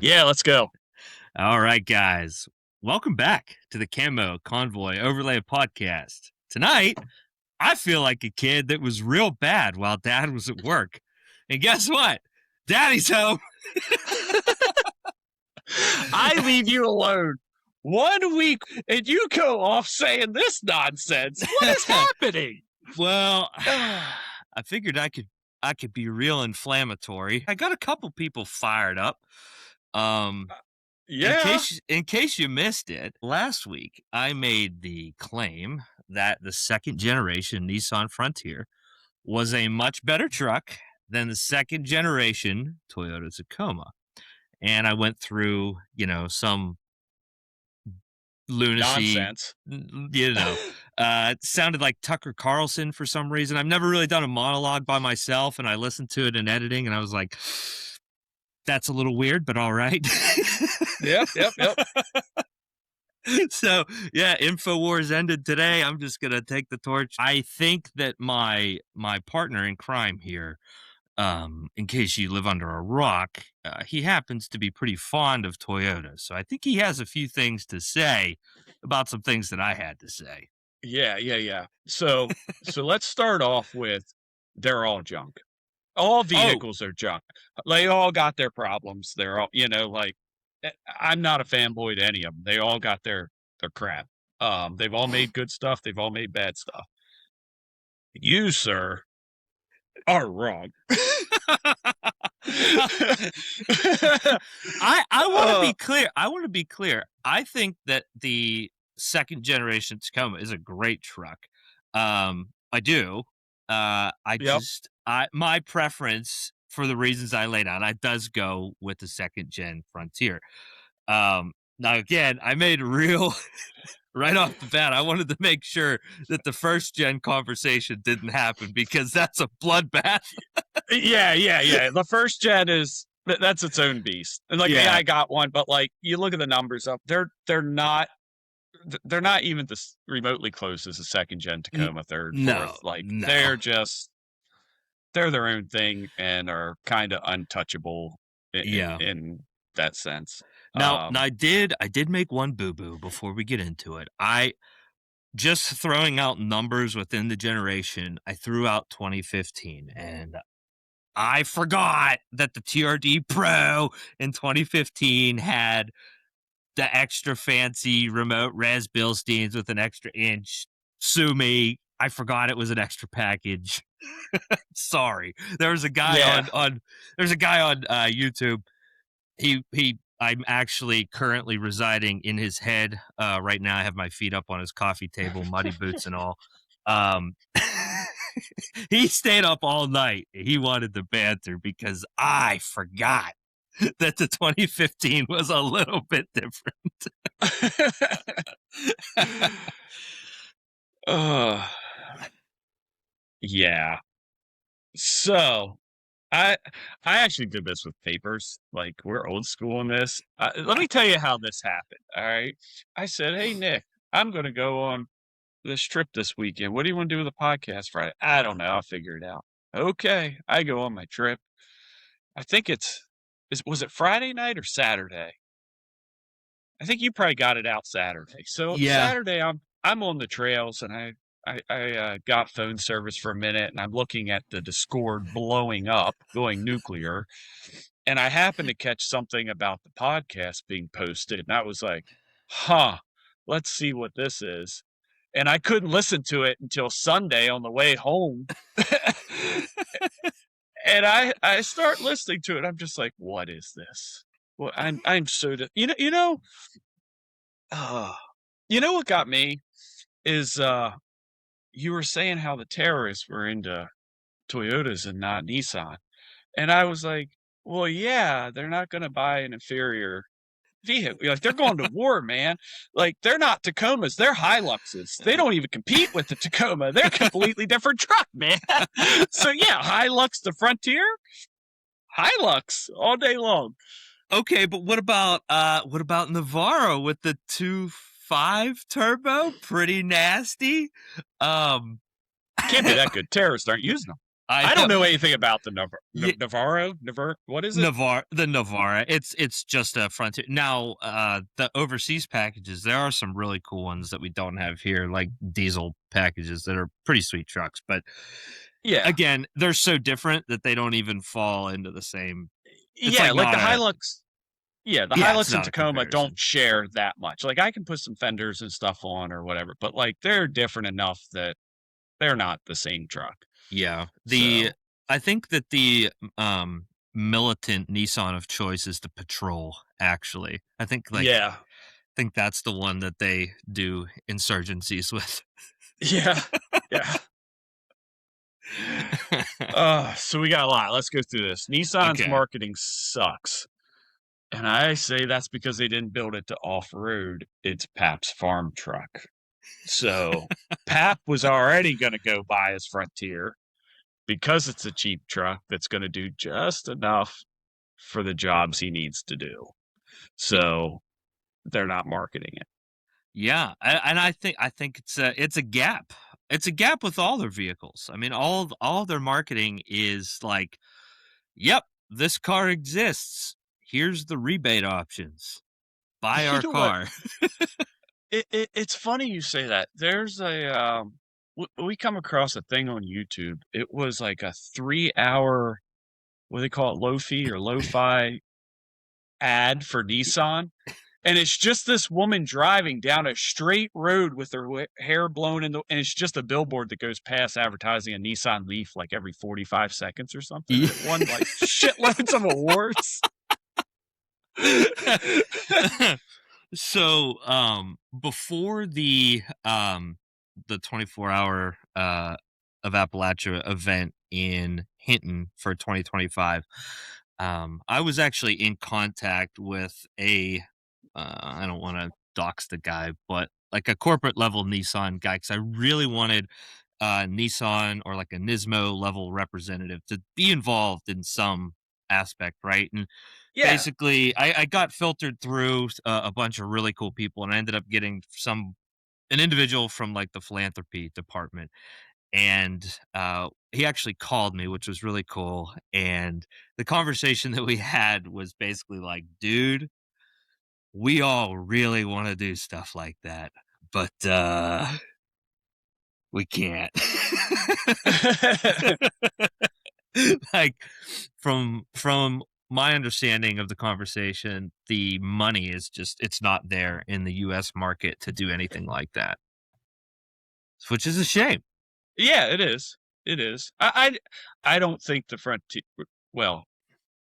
Yeah, let's go. All right, guys. Welcome back to the Camo Convoy Overlay Podcast. Tonight, I feel like a kid that was real bad while dad was at work. And guess what? Daddy's home. I leave you alone 1 week and you go off saying this nonsense. What is happening? Well, I figured I could be real inflammatory. I got a couple people fired up. Um in Yeah. case you missed it, last week I made the claim that the second generation Nissan Frontier was a much better truck than the second generation Toyota Tacoma. And I went through, some lunacy, Nonsense. it sounded like Tucker Carlson for some reason. I've never really done a monologue by myself, and I listened to it in editing, and I was like, that's a little weird, but all right. Yep. So yeah, InfoWars ended today. I'm just gonna take the torch. I think that my partner in crime here, in case you live under a rock, he happens to be pretty fond of Toyota. So I think he has a few things to say about some things that I had to say. Yeah. So let's start off with they're all junk. All Oh, vehicles are junk. They all got their problems. They're all, I'm not a fanboy to any of them. They all got their crap. They've all made good stuff. They've all made bad stuff. You, sir, are wrong. I want to uh, be clear. I want to be clear. I think that the second generation Tacoma is a great truck. I do. I yep. just my preference for the reasons I laid out, I does go with the second gen Frontier. Now again, I made real right off the bat. I wanted to make sure that the first gen conversation didn't happen because that's a bloodbath. Yeah. The first gen is that's its own beast. And like, yeah, Yeah, I got one, but like you look at the numbers up, they're not even this remotely close as a second gen N- Tacoma, third, fourth. no, Like no. they're their own thing and are kind of untouchable Yeah. in that sense. Now I did make one boo boo before we get into it. I just throwing out numbers within the generation. I threw out 2015, and I forgot that the TRD Pro in 2015 had the extra fancy remote Raz Bilsteins with an extra inch. Sue me. I forgot it was an extra package. Sorry. There was a guy Yeah. on there's a guy on YouTube. I'm actually currently residing in his head right now. I have my feet up on his coffee table, muddy boots and all. um he stayed up all night. He wanted the banter because I forgot that the 2015 was a little bit different. uh, yeah. So I I actually did this with papers. Like we're old school in this. Let me tell you how this happened. All right. I said, "Hey Nick, I'm going to go on this trip this weekend. What do you want to do with the podcast Friday?" I don't know. I'll figure it out. Okay. I go on my trip. I think was it Friday night or Saturday? I think you probably got it out Saturday. So Yeah. Saturday, I'm on the trails and I got phone service for a minute and I'm looking at the Discord blowing up, going nuclear, and I happened to catch something about the podcast being posted, and I was like, "Huh, let's see what this is." And I couldn't listen to it until Sunday on the way home. And I start listening to it. I'm just like, "What is this?" Well, I'm so uh, you know what got me is you were saying how the terrorists were into Toyotas and not Nissan. And I was like, well, yeah, they're not going to buy an inferior vehicle. Like they're going to war, man. Like they're not Tacomas, they're Hiluxes. They don't even compete with the Tacoma. They're a completely different truck, man. So yeah, Hilux the Frontier, Hilux all day long. Okay, but what about Navarro with the 2.5 turbo? Pretty nasty. Um Can't be that good. Terrorists aren't using them. I I don't know. know anything about the Yeah, Navarro. What is it? The Navara. It's just a Frontier. Now, the overseas packages, there are some really cool ones that we don't have here, like diesel packages that are pretty sweet trucks. But Yeah, again, they're so different that they don't even fall into the same. It's yeah, like like the not a. Hilux. Yeah, the Yeah, it's Hilux and not a Tacoma don't comparison. share that much. Like I can put some fenders and stuff on or whatever, but like they're different enough that they're not the same truck. Yeah, the So I think that the militant Nissan of choice is the Patrol. Actually, yeah, think that's the one that they do insurgencies with. yeah, yeah. So we got a lot. Let's go through this. Nissan's Okay. marketing sucks. And I say that's because they didn't build it to off road. It's Pap's farm truck. So Pap was already going to go buy his Frontier because it's a cheap truck that's going to do just enough for the jobs he needs to do. So they're not marketing it. Yeah, and I think it's a gap. It's a gap with all their vehicles. I mean, all their marketing is like, "Yep, this car exists. Here's the rebate options. Buy You our know what? car." It's funny you say that. There's we come across a thing on YouTube. It was like a 3 hour, what do they call it, low-fi or lo-fi ad for Nissan. And it's just this woman driving down a straight road with her hair blown in and it's just a billboard that goes past advertising a Nissan Leaf like every 45 seconds or something. And it won like shitloads of awards. So, before the 24-hour of Appalachia event in Hinton for 2025, I was actually in contact with a I don't want to dox the guy, but like a corporate level Nissan guy, because I really wanted Nissan or like a Nismo level representative to be involved in some aspect, right? And Yeah. basically, I got filtered through a bunch of really cool people, and I ended up getting an individual from like the philanthropy department, and he actually called me, which was really cool. And the conversation that we had was basically like, dude, we all really want to do stuff like that, but we can't. Like, from my understanding of the conversation, the money is just it's not there in the US market to do anything like that, which is a shame. Yeah, it is. It is. I don't think the Frontier, well,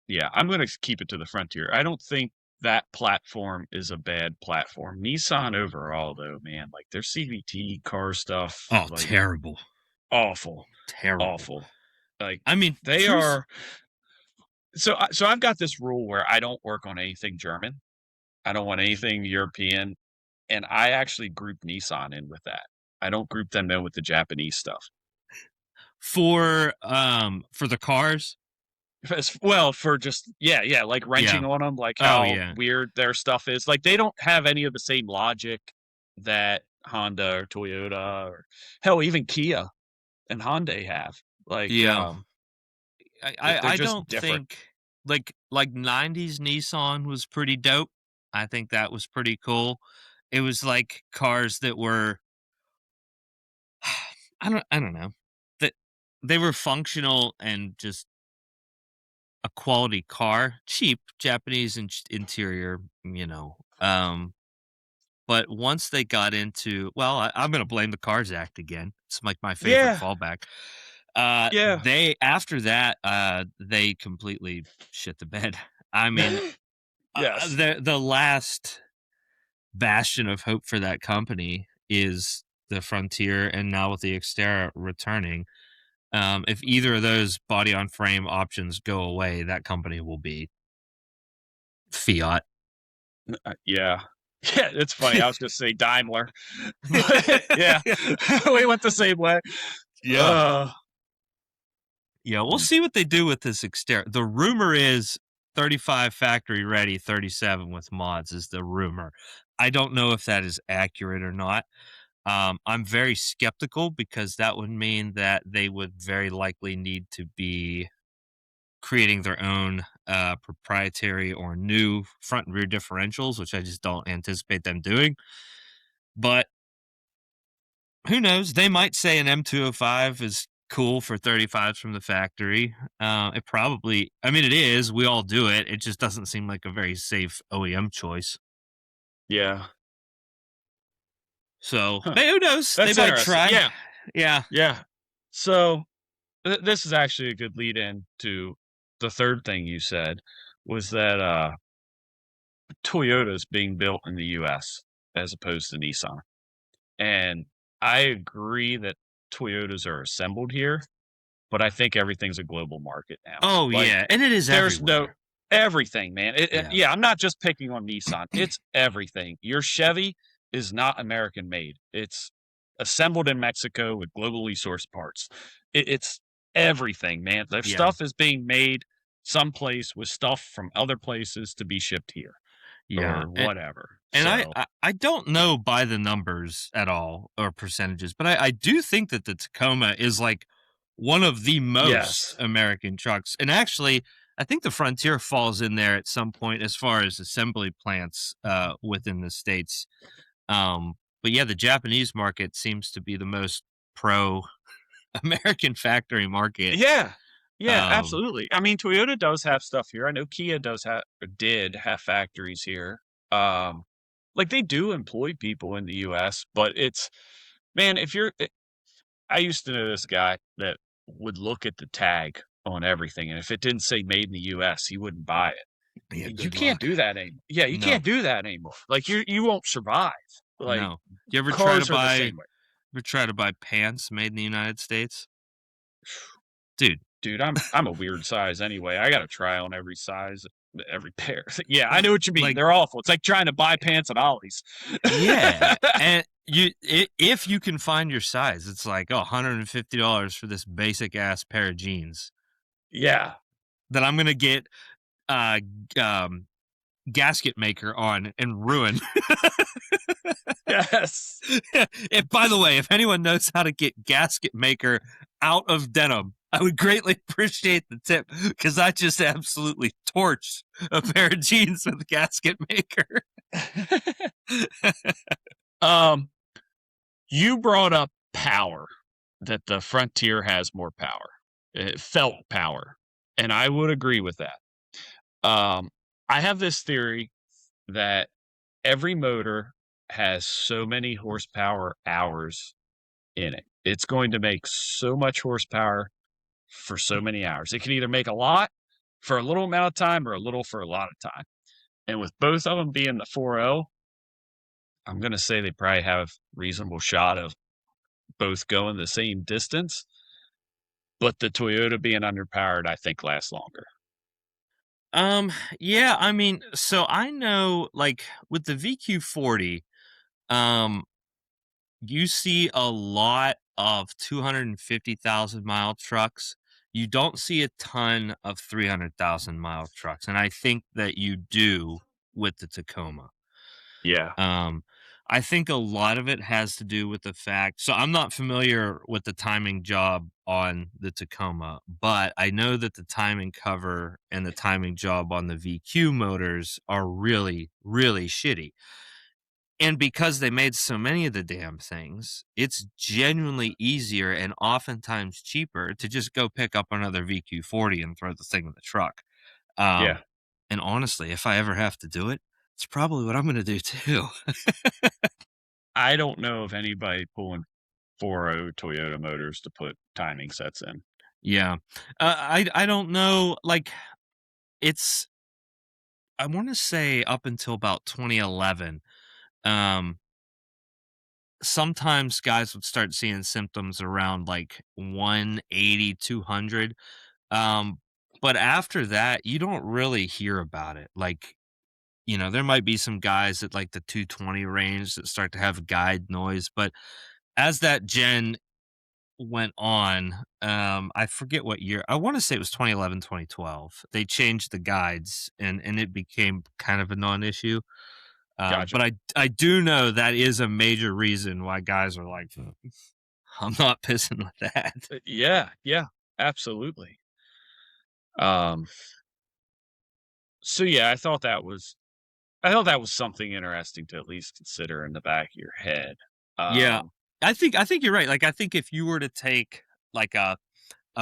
yeah, I'm going to keep it to the Frontier. I don't think that platform is a bad platform. Nissan overall, though, man, like their CVT car stuff, Oh, like terrible. awful, Terrible. awful. Like I mean, they truth. are. So I've got this rule where I don't work on anything German. I don't want anything European, and I actually group Nissan in with that. I don't group them in with the Japanese stuff. For the cars. Well, for just yeah, like Yeah. wrenching on them, like Oh how yeah. weird their stuff is. Like they don't have any of the same logic that Honda or Toyota or hell even Kia and Hyundai have. Like Yeah. they're I just don't different. think like 90s Nissan was pretty dope. I think that was pretty cool. It was like cars that were I don't know. That they were functional and just a quality car, cheap Japanese interior, you know. But once they got into, well, I'm going to blame the Cars Act again. It's like my favorite Yeah, fallback. yeah. They after that, they completely shit the bed. I mean, Yes. the last bastion of hope for that company is the Frontier, and now with the Xterra returning. If either of those body on frame options go away, that company will be Fiat. Yeah. Yeah, it's funny. I was gonna say Daimler, but yeah, we went the same way. Yeah. Uh, Yeah, we'll see what they do with this Xterra. The rumor is 35 factory ready, 37 with mods is the rumor. I don't know if that is accurate or not. I'm very skeptical because that would mean that they would very likely need to be creating their own proprietary or new front and rear differentials, which I just don't anticipate them doing. But who knows? They might say an M205 is cool for 35s from the factory. It probably, I mean, it is. We all do it. It just doesn't seem like a very safe OEM choice. Yeah. So, Huh. who knows? They That's might interesting. try. Yeah. Yeah. Yeah. So this is actually a good lead in to the third thing you said was that Toyota's being built in the US as opposed to Nissan. And I agree that Toyotas are assembled here, but I think everything's a global market now. Oh, Like, yeah. And it is there's no everywhere. everything, man. Yeah. Yeah, I'm not just picking on Nissan. It's everything. Your Chevy is not American made. It's assembled in Mexico with globally sourced parts. It's everything, man. Their Yeah. stuff is being made someplace with stuff from other places to be shipped here Yeah. or whatever. And So, I don't know by the numbers at all or percentages, but I do think that the Tacoma is like one of the most yes. American trucks. And actually, I think the Frontier falls in there at some point as far as assembly plants within the states. Um, but yeah, the Japanese market seems to be the most pro American factory market. Yeah. Yeah, Um, absolutely. I mean, Toyota does have stuff here. I know Kia does have or did have factories here. Um, like they do employ people in the US, but it's man, if you're I used to know this guy that would look at the tag on everything, and if it didn't say made in the US, he wouldn't buy it. yeah, You good can't luck. do that anymore. Yeah, you No, can't do that anymore. Like you won't survive. Like no. You ever try to cars are the buy same way. pants made in the United States? Dude, Dude, I'm a weird size anyway. I gotta try on every size, every pair. Yeah, I know what you mean. like, They're awful. It's like trying to buy pants at Ollie's. yeah, and if you can find your size, it's like, oh, $150 for this basic ass pair of jeans Yeah. that I'm gonna get, um, gasket maker on and ruin. Yes. And by the way, if anyone knows how to get gasket maker out of denim, I would greatly appreciate the tip because I just absolutely torched a pair of jeans with gasket maker. Um, you brought up power, that the Frontier has more power. It felt power, and I would agree with that. Um, I have this theory that every motor has so many horsepower hours in it. It's going to make so much horsepower for so many hours. It can either make a lot for a little amount of time or a little for a lot of time. And with both of them being the 4.0, I'm going to say they probably have reasonable shot of both going the same distance, but the Toyota being underpowered, I think lasts longer. Um, yeah, I mean, so I know like with the VQ40, um, you see a lot of 250,000-mile trucks. You don't see a ton of 300,000-mile trucks, and I think that you do with the Tacoma. Yeah. Um, I think a lot of it has to do with the fact, so I'm not familiar with the timing job on the Tacoma, but I know that the timing cover and the timing job on the VQ motors are really, really shitty. And because they made so many of the damn things, it's genuinely easier and oftentimes cheaper to just go pick up another VQ40 and throw the thing in the truck. Yeah. Um, and honestly, if I ever have to do it, it's probably what I'm going to do too. I don't know of anybody pulling 4.0 Toyota motors to put timing sets in. Yeah. I don't know, like, it's I wanna say up until about 2011, um, sometimes guys would start seeing symptoms around, like, 180, 200, um, but after that, you don't really hear about it, like, there might be some guys at, like, the 220 range that start to have guide noise, but as that gen went on, I forget what year. I wanna say it was 2011, 2012. They changed the guides and it became kind of a non-issue. Gotcha. But I do know that is a major reason why guys are like, I'm not pissing with that. Yeah, yeah, absolutely. Um, so yeah, I thought that was something interesting to at least consider in the back of your head. Yeah. Um, I think you're right. Like, I think if you were to take like a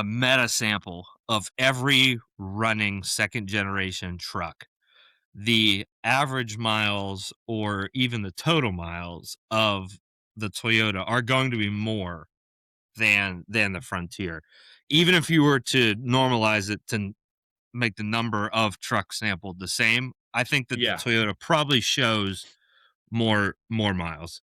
meta sample of every running second generation truck, the average miles or even the total miles of the Toyota are going to be more than the Frontier. Even if you were to normalize it to make the number of trucks sampled the same, I think that the yeah, Toyota probably shows more miles.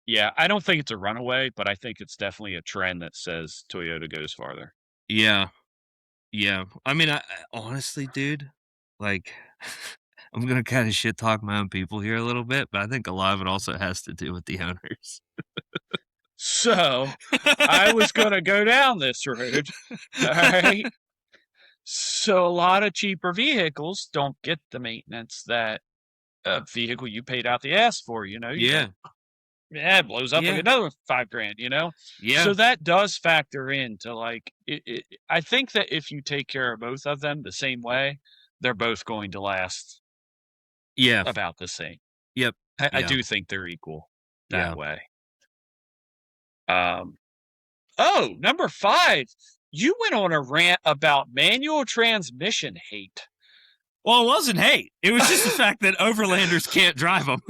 yeah, I don't think it's a runaway, but I think it's definitely a trend that says Toyota goes farther. Yeah. Yeah. I mean, honestly, dude, like, I'm gonna kind of shit talk my own people here a little bit, but I think a lot of it also has to do with the owners. So, I was gonna go down this road, alright? So, a lot of cheaper vehicles don't get the maintenance that a vehicle you paid out the ass for, you Yeah. don't yeah, it blows up like Yeah. another 5 grand, you know? Yeah. So that does factor into, like, I think that if you take care of both of them the same way, they're both going to last Yeah. about the same. Yep. I Yeah. do think they're equal that Yeah. way. Um, oh, number 5, you went on a rant about manual transmission hate. Well, it wasn't hate. It was just the fact that overlanders can't drive them.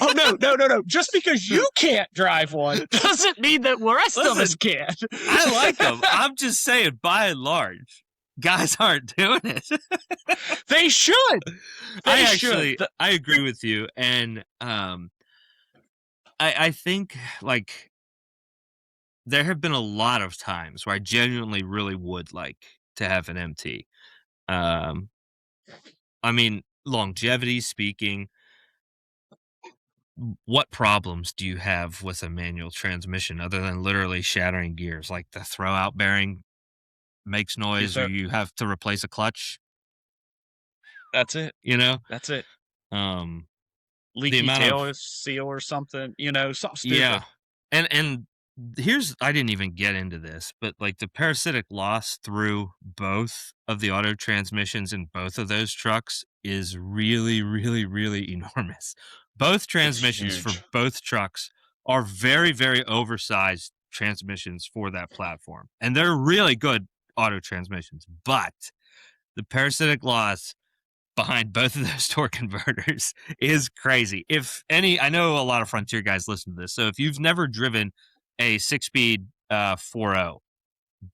Oh, no, no, no, no. Just because you can't drive one doesn't mean that the rest of us Listen, can. I like them. I'm just saying, by and large, guys aren't doing it. They should. They should. I agree with you, and I think like there have been a lot of times where I genuinely really would like to have an MT. Um, I mean, longevity speaking, what problems do you have with a manual transmission other than literally shattering gears? Like the throw out bearing makes You noise, or thought you have to replace a clutch. that's it. You know, That's it. um, the Leaky amount of tail seal or something, something yeah, stupid. and here's I didn't even get into this, but like the parasitic loss through both of the auto transmissions in both of those trucks is really, really, really enormous. Both It's transmissions for huge. both trucks are very, very oversized transmissions for that platform, and they're really good auto transmissions. But the parasitic loss behind both of those torque converters is crazy. If any, I know a lot of Frontier guys listen to this. So if you've never driven a 6-speed 4.0,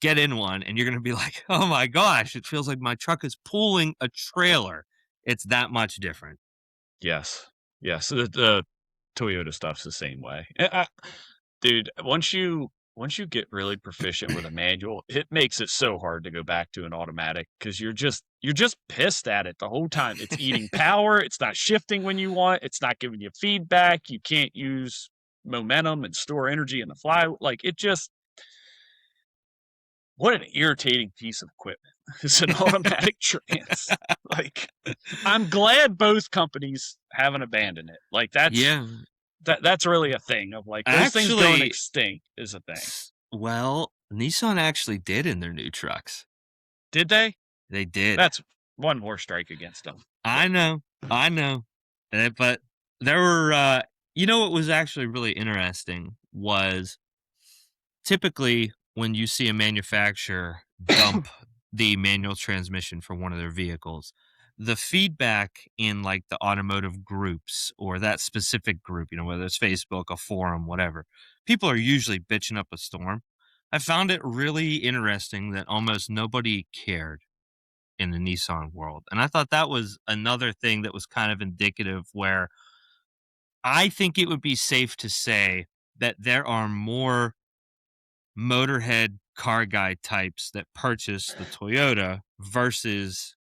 get in one and you're going to be like, oh my gosh, it feels like my truck is pulling a trailer. It's that much different. Yes. Yes. The Toyota stuff's the same way. Dude, once you get really proficient with a manual, it makes it so hard to go back to an automatic because you're just pissed at it the whole time. It's eating power, it's not shifting when you want, it's not giving you feedback, you can't use momentum and store energy in the fly. Like it just what an irritating piece of equipment is an automatic trans. Like I'm glad both companies haven't abandoned it. Like Yeah. that's really a thing of like those things going Actually, extinct is a thing. well, Nissan actually did in their new trucks. Did they? They did. That's one more strike against them. I know. I know. But there were, what was actually really interesting was typically when you see a manufacturer dump the manual transmission for one of their vehicles, the feedback in like the automotive groups or that specific group, whether it's Facebook, a forum, whatever, people are usually bitching up a storm. I found it really interesting that almost nobody cared in the Nissan world. And I thought that was another thing that was kind of indicative where I think it would be safe to say that there are more motorhead car guy types that purchase the Toyota versus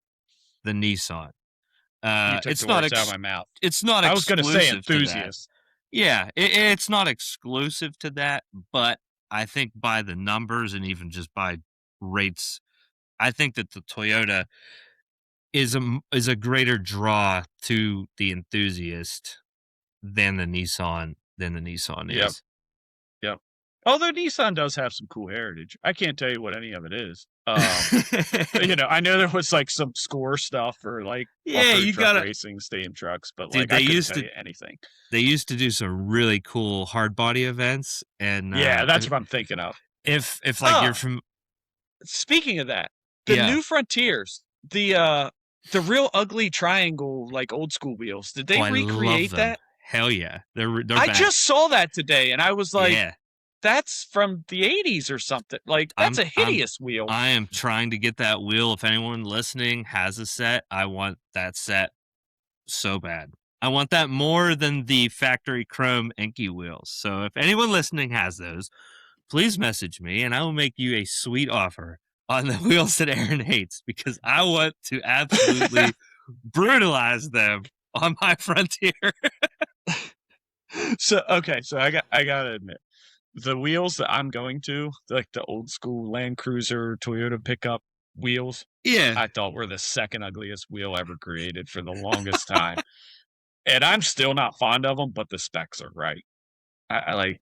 the Nissan. You took the words out of my mouth. It's not I was going to say exclusive to that. enthusiast. Yeah, it's not exclusive to that, but I think by the numbers and even just by rates, I think that the Toyota is a greater draw to the enthusiast than the Nissan Yep, is. yep. Although Nissan does have some cool heritage. I can't tell you what any of it is. I know there was, like, some score stuff for, like, Yeah, off-road you truck gotta racing, stadium trucks, but, dude, like, I couldn't tell you anything. they used to do some really cool hard body events, and, Yeah, that's what I'm thinking of. if, like, you're Ah, from speaking of that, the yeah. new Frontiers, the real ugly triangle, like, old school wheels, did Oh, they I love recreate them. that? Hell yeah. They're I back. just saw that today, and I was like, Yeah. "That's from the '80s or something." Like, that's I'm a I'm hideous wheel. I am trying to get that wheel. If anyone listening has a set, I want that set so bad. I want that more than the factory chrome inky wheels. So if anyone listening has those, please message me and I will make you a sweet offer on the wheels that Aaron hates because I want to absolutely brutalize them on my Frontier. So, okay, so I gotta admit, the wheels that I'm going to, like the old school Land Cruiser, Toyota pickup wheels, Yeah. I thought were the second ugliest wheel ever created for the longest time, and I'm still not fond of them, but the specs are right. Like,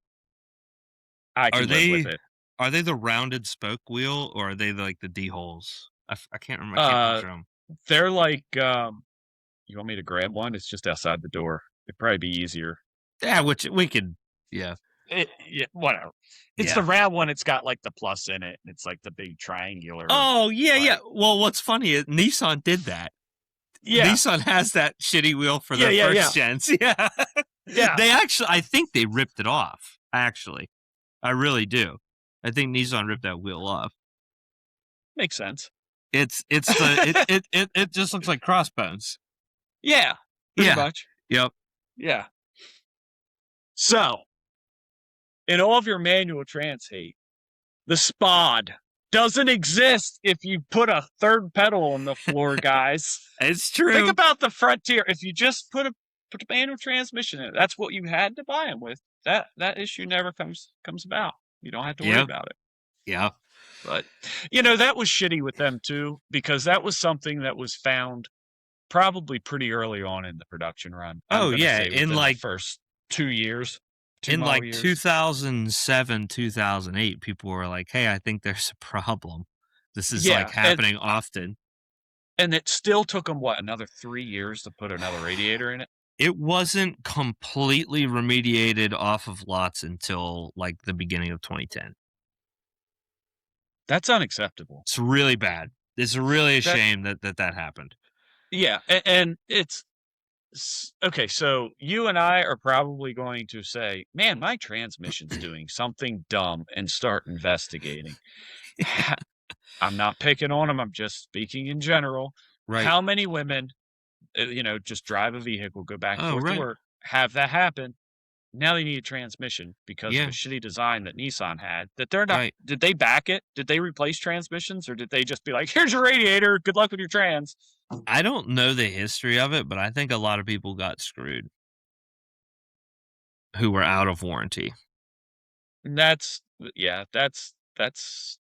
I Are can live with they it. are they the rounded spoke wheel or are they like the D holes? I can't remember. I can't Uh, picture them. they're like, you want me to grab one? It's just outside the door. It'd probably be easier. Yeah, which we could. Yeah, Yeah, whatever. It's the yeah. round one, it's got, like, the plus in it, and it's, like, the big triangular, Oh yeah, yeah. like Well, what's funny is Nissan did that. yeah. Nissan has that shitty wheel for Yeah, their yeah, yeah. first gens. Yeah, Yeah. they actually. I think they ripped it off. Actually, I really do. I think Nissan ripped that wheel off. Makes sense. It's the it just looks like crossbones. Yeah, pretty Yeah. much. Yep. Yeah. So, in all of your manual trans hate, the SPOD doesn't exist if you put a third pedal on the floor, guys. It's Think true. about the Frontier. If you just put a manual transmission in it, that's what you had to buy them with. That issue never comes about. You don't have to worry Yep. about it. Yep. But that was shitty with them too, because that was something that was found probably pretty early on in the production run. I'm Oh gonna yeah, say within the first 2 years, 2 in model like years. 2007, 2008, people were like, "Hey, I think there's a problem. This is like Yeah, happening often." and it still took them what, another 3 years to put another radiator in it? It wasn't completely remediated off of lots until like the beginning of 2010. That's unacceptable. It's really bad. It's really a That shame that happened. yeah, and okay, so you and I are probably going to say, "Man, my transmission's doing something dumb," and start investigating. Ha I'm not picking on them, I'm just speaking in general. Right. How many women, just drive a vehicle, go back and Oh, forth to right. work, have that happen? Now they need a transmission because of a Yeah. shitty design that Nissan had that they're not Right. did they back it? Did they replace transmissions, or did they just be like, "Here's your radiator, good luck with your trans"? I don't know the history of it, but I think a lot of people got screwed who were out of warranty. And yeah, that's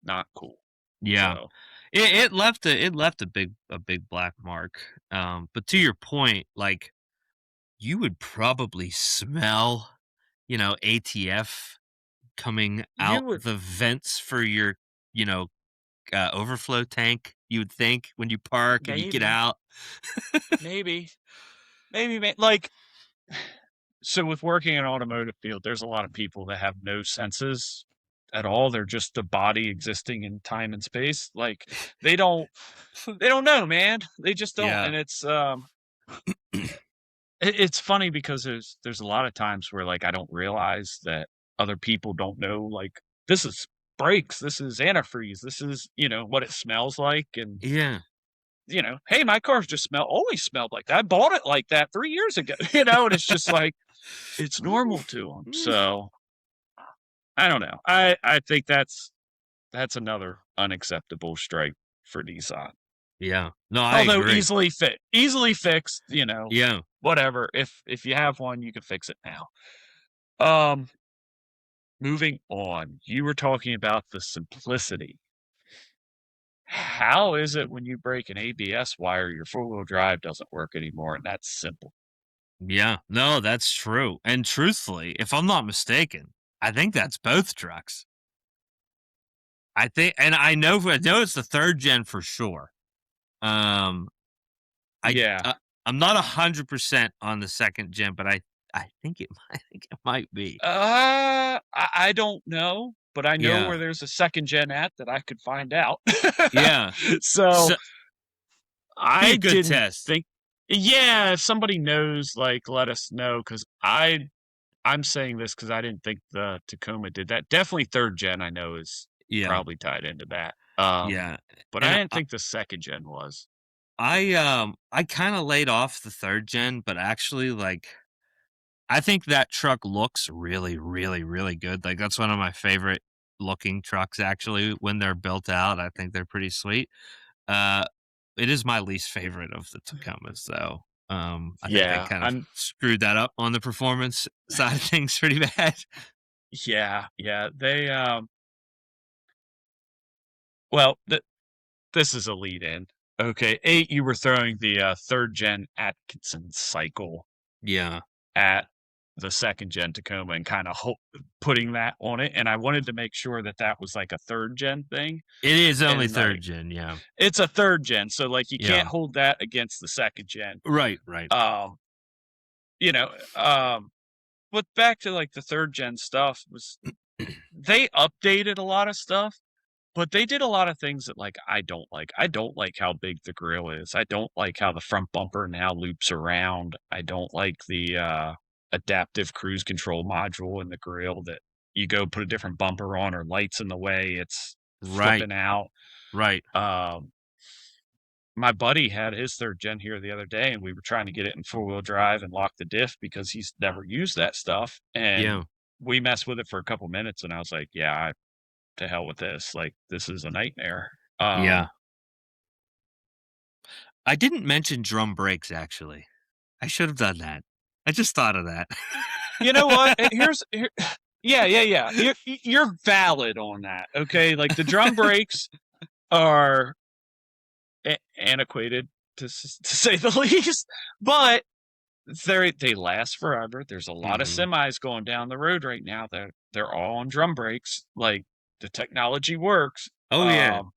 not cool. Yeah. So, It left a big black mark. But to your point, like you would probably smell, ATF coming you out would the vents for your, you know, overflow tank. You would think when you park and you get maybe, out. maybe, like, so with working in automotive field, there's a lot of people that have no senses at all. They're just a body existing in time and space. Like, they don't they don't know, man. They just don't, Yeah. and it's funny because there's a lot of times where, like, I don't realize that other people don't know, like, this is brakes, this is antifreeze, this is, what it smells like, and, Yeah. "Hey, my car's just always smelled like that. I bought it like that 3 years ago," and it's just like, it's normal to them. So, I don't know. I think that's another unacceptable strike for Nissan. Yeah. No, I Although agree. easily fixed, Yeah. whatever. If you have one, you can fix it now. Um, moving on. You were talking about the simplicity how is it when you break an ABS wire, your four-wheel drive doesn't work anymore? And that's simple. Yeah, no, that's true. And truthfully, if I'm not mistaken, I think that's both trucks. I think, and I know it's the third gen for sure. Um, I Yeah. I'm not 100% on the second gen, but I think it I think it might be. I don't know, but I know Yeah, where there's a second gen at that I could find out. yeah. So So be a I good didn't test. think, yeah, if somebody knows, like, let us know because I'm saying this because I didn't think the Tacoma did that. Definitely 3rd gen I know is Yeah, probably tied into that. yeah. But I And didn't think the 2nd gen was. I kind of laid off the third gen, but actually, like, I think that truck looks really, really, really good. Like, that's one of my favorite looking trucks. Actually, when they're built out, I think they're pretty sweet. Uh, it is my least favorite of the Tacomas, though. I think they Yeah, kind of I'm screwed that up on the performance side of things pretty bad. yeah, they, well, this is a lead in. Okay, 8, you were throwing the, 3rd gen Atkinson cycle Yeah, at the 2nd gen Tacoma and kinda putting that on it, and I wanted to make sure that that was, like, a 3rd gen thing, it is only and, third like, gen. Yeah, it's a 3rd gen, so, like, you can't yeah. hold that against the 2nd gen. Right, right. Um, you know, but back to, like, the 3rd gen stuff was they updated a lot of stuff, but they did a lot of things that, like, I don't like. I don't like how big the grill is. I don't like how the front bumper now loops around. I don't like the, adaptive cruise control module in the grill that you go put a different bumper on or lights in the way, it's Right, flipping out. right. Um, my buddy had his 3rd gen here the other day, and we were trying to get it in four-wheel drive and lock the diff because he's never used that stuff, and Yeah, we messed with it for a couple minutes, and I was like, "Yeah, to hell with this, like, this is a nightmare." yeah. I didn't mention drum brakes, actually. I should have done that. I just thought of that. You know what? Yeah, yeah, yeah. You're valid on that, okay? Like, the drum brakes are antiquated, to say the least, but they last forever. There's a lot of Mhm. semis going down the road right now that they're all on drum brakes, like, the technology works. Oh, yeah. Um,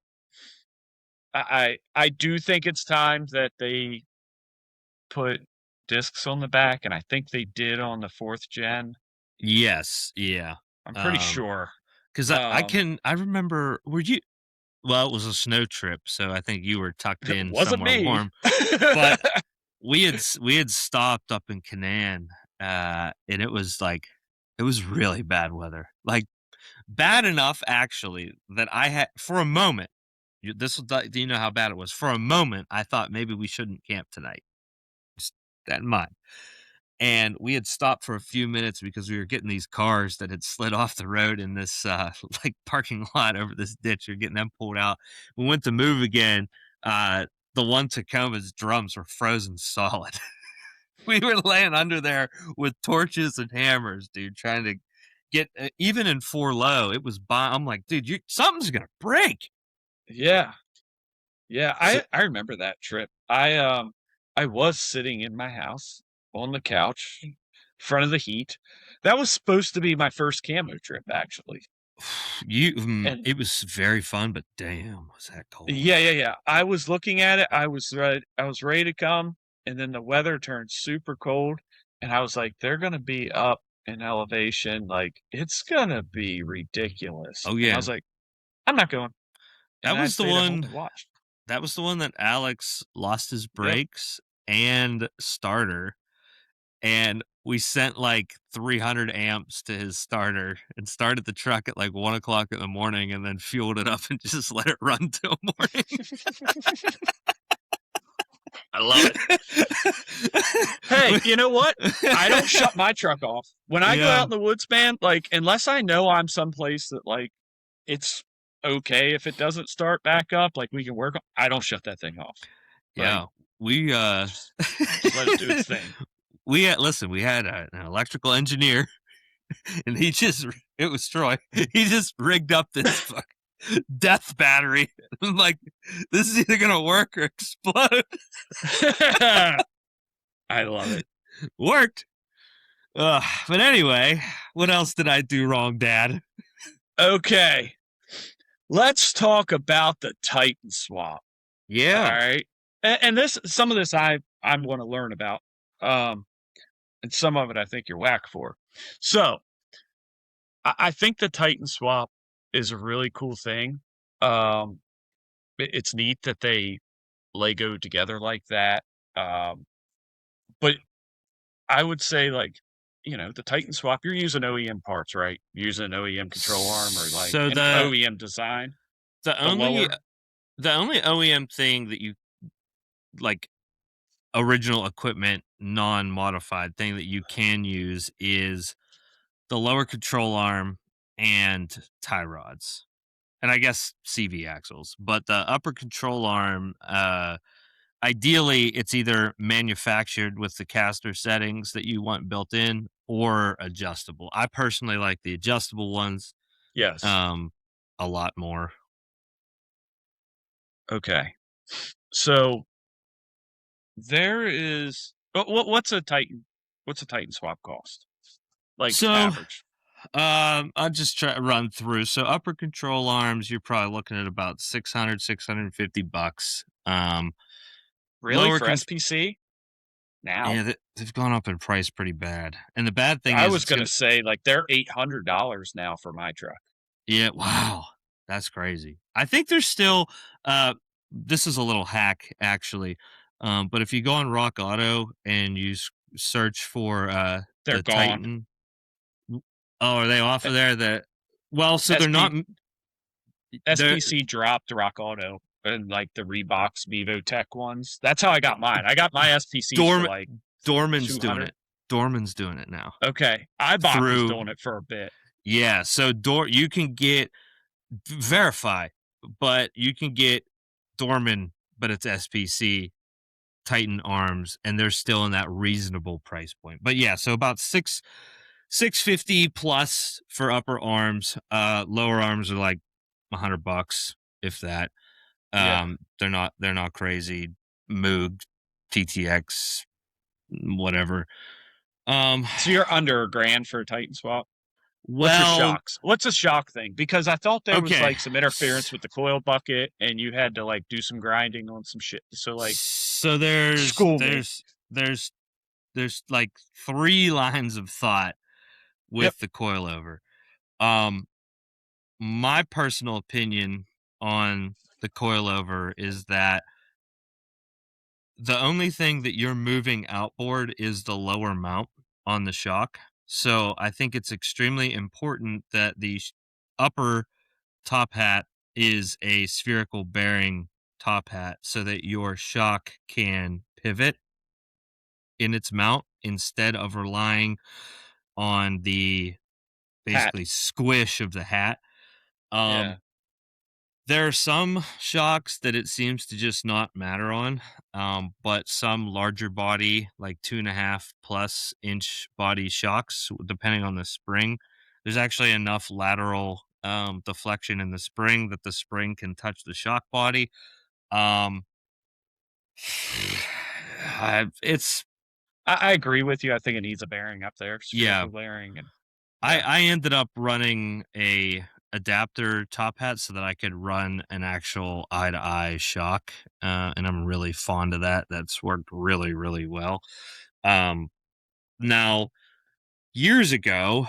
I do think it's time that they put discs on the back, and I think they did on the 4th gen. Yes, yeah. I'm pretty Um, sure. 'Cause I remember were you well, it was a snow trip, so I think you were tucked It in wasn't somewhere me. warm, but we had stopped up in Canaan, and it was, like it was really bad weather. Like, bad enough, actually, that I had for a moment, you this was the do you know how bad it was? For a moment, I thought maybe we shouldn't camp tonight. Just that in mind. And we had stopped for a few minutes because we were getting these cars that had slid off the road in this like parking lot over this ditch. You're getting them pulled out. We went to move again. The one Tacoma's drums were frozen solid. We were laying under there with torches and hammers, dude, trying to get even in four low. It was I'm like, dude, something's gonna break. Yeah. Yeah, So I remember that trip. I was sitting in my house on the couch, front of the heat. That was supposed to be my first camo trip, actually, and it was very fun, but damn, was that cold. yeah, yeah, yeah. I was looking at it, I was ready to come, and then the weather turned super cold, and I was like, "They're gonna be up in elevation, like, it's gonna be ridiculous," Oh and I was yeah. like, "I'm not going," and That I was the stayed at home one and watched. That was the one that Alex lost his Yep. brakes and starter, and we sent, like, 300 amps to his starter and started the truck at, like, 1 o'clock in the morning and then fueled it up and just let it run till morning. I love it. Hey, We you know what? I don't shut my truck off. When I go out Yeah, in the woods, man, like, unless I know I'm someplace that, like, it's okay if it doesn't start back up, like, we can work on I don't shut that thing off. Like, yeah. We, just just let it do its thing. we had listen, we had an electrical engineer, and he just it was Troy. He just rigged up this fuck. death battery. I'm like, this is either gonna work or explode. I love it. Worked. But anyway, what else did I do wrong, Dad? Okay, let's talk about the Titan swap. All Yeah. right, and this some of this I'm going to learn about, um, and some of it I think you're whack for. So I think the Titan swap is a really cool thing. Um, it's neat that they Lego together like that. Um, but I would say like, the Titan swap, you're using OEM parts, right? You're using an OEM control arm or like So an OEM design, the the only lower. the only OEM thing that you like original equipment non-modified thing that you can use is the lower control arm and tie rods. And I guess CV axles, but the upper control arm, ideally, it's either manufactured with the caster settings that you want built in or adjustable. I personally like the adjustable ones Yes. um, a lot more. Okay. So there is what's a Titan swap cost? Like So average. I'll just try to run through. So upper control arms, you're probably looking at about 650 bucks. Really Lower for con- SPC? Now. yeah, they've gone up in price pretty bad. And the bad thing I is was it's gonna gonna say like they're $800 now for my truck. yeah, wow. That's crazy. I think there's still this is a little hack actually. But if you go on Rock Auto and you search for They're the gone. Titan, oh, are they off Uh, of there? That well, so they're not. SP They're SPC dropped Rock Auto and like the Reeboks Vivotech ones. That's how I got mine. I got my SPCs for Dorm like Dorman's doing 200. it. Dorman's doing it now Okay. Ibach was through doing it for a bit. yeah. So you can get verify, but you can get Dorman, but it's SPC Titan arms, and they're still in that reasonable price point. But yeah, so about 650 plus for upper arms. Lower arms are like $100, if that. Yeah. They're not crazy. Moog, TTX, whatever. Um, So you're under a grand for a Titan swap? What's your well, shocks? What's a shock thing? Because I thought there was okay. like some interference with the coil bucket and you had to like do some grinding on some shit. So like So there's school me. there's there's there's like three lines of thought Yep. with the coilover. Um, my personal opinion on the coilover is that the only thing that you're moving outboard is the lower mount on the shock. So I think it's extremely important that the upper top hat is a spherical bearing top hat so that your shock can pivot in its mount instead of relying on the Hat. basically squish of the hat. Yeah. Um, there are some shocks that it seems to just not matter on, but some larger body, like 2.5+ inch body shocks, depending on the spring, there's actually enough lateral deflection in the spring that the spring can touch the shock body. Um, it's I agree with you. I think it needs a bearing up there, yeah. spherical bearing, and I yeah. I ended up running a adapter top hat so that I could run an actual eye to eye shock, and I'm really fond of that. That's worked really really well. Um, now years ago,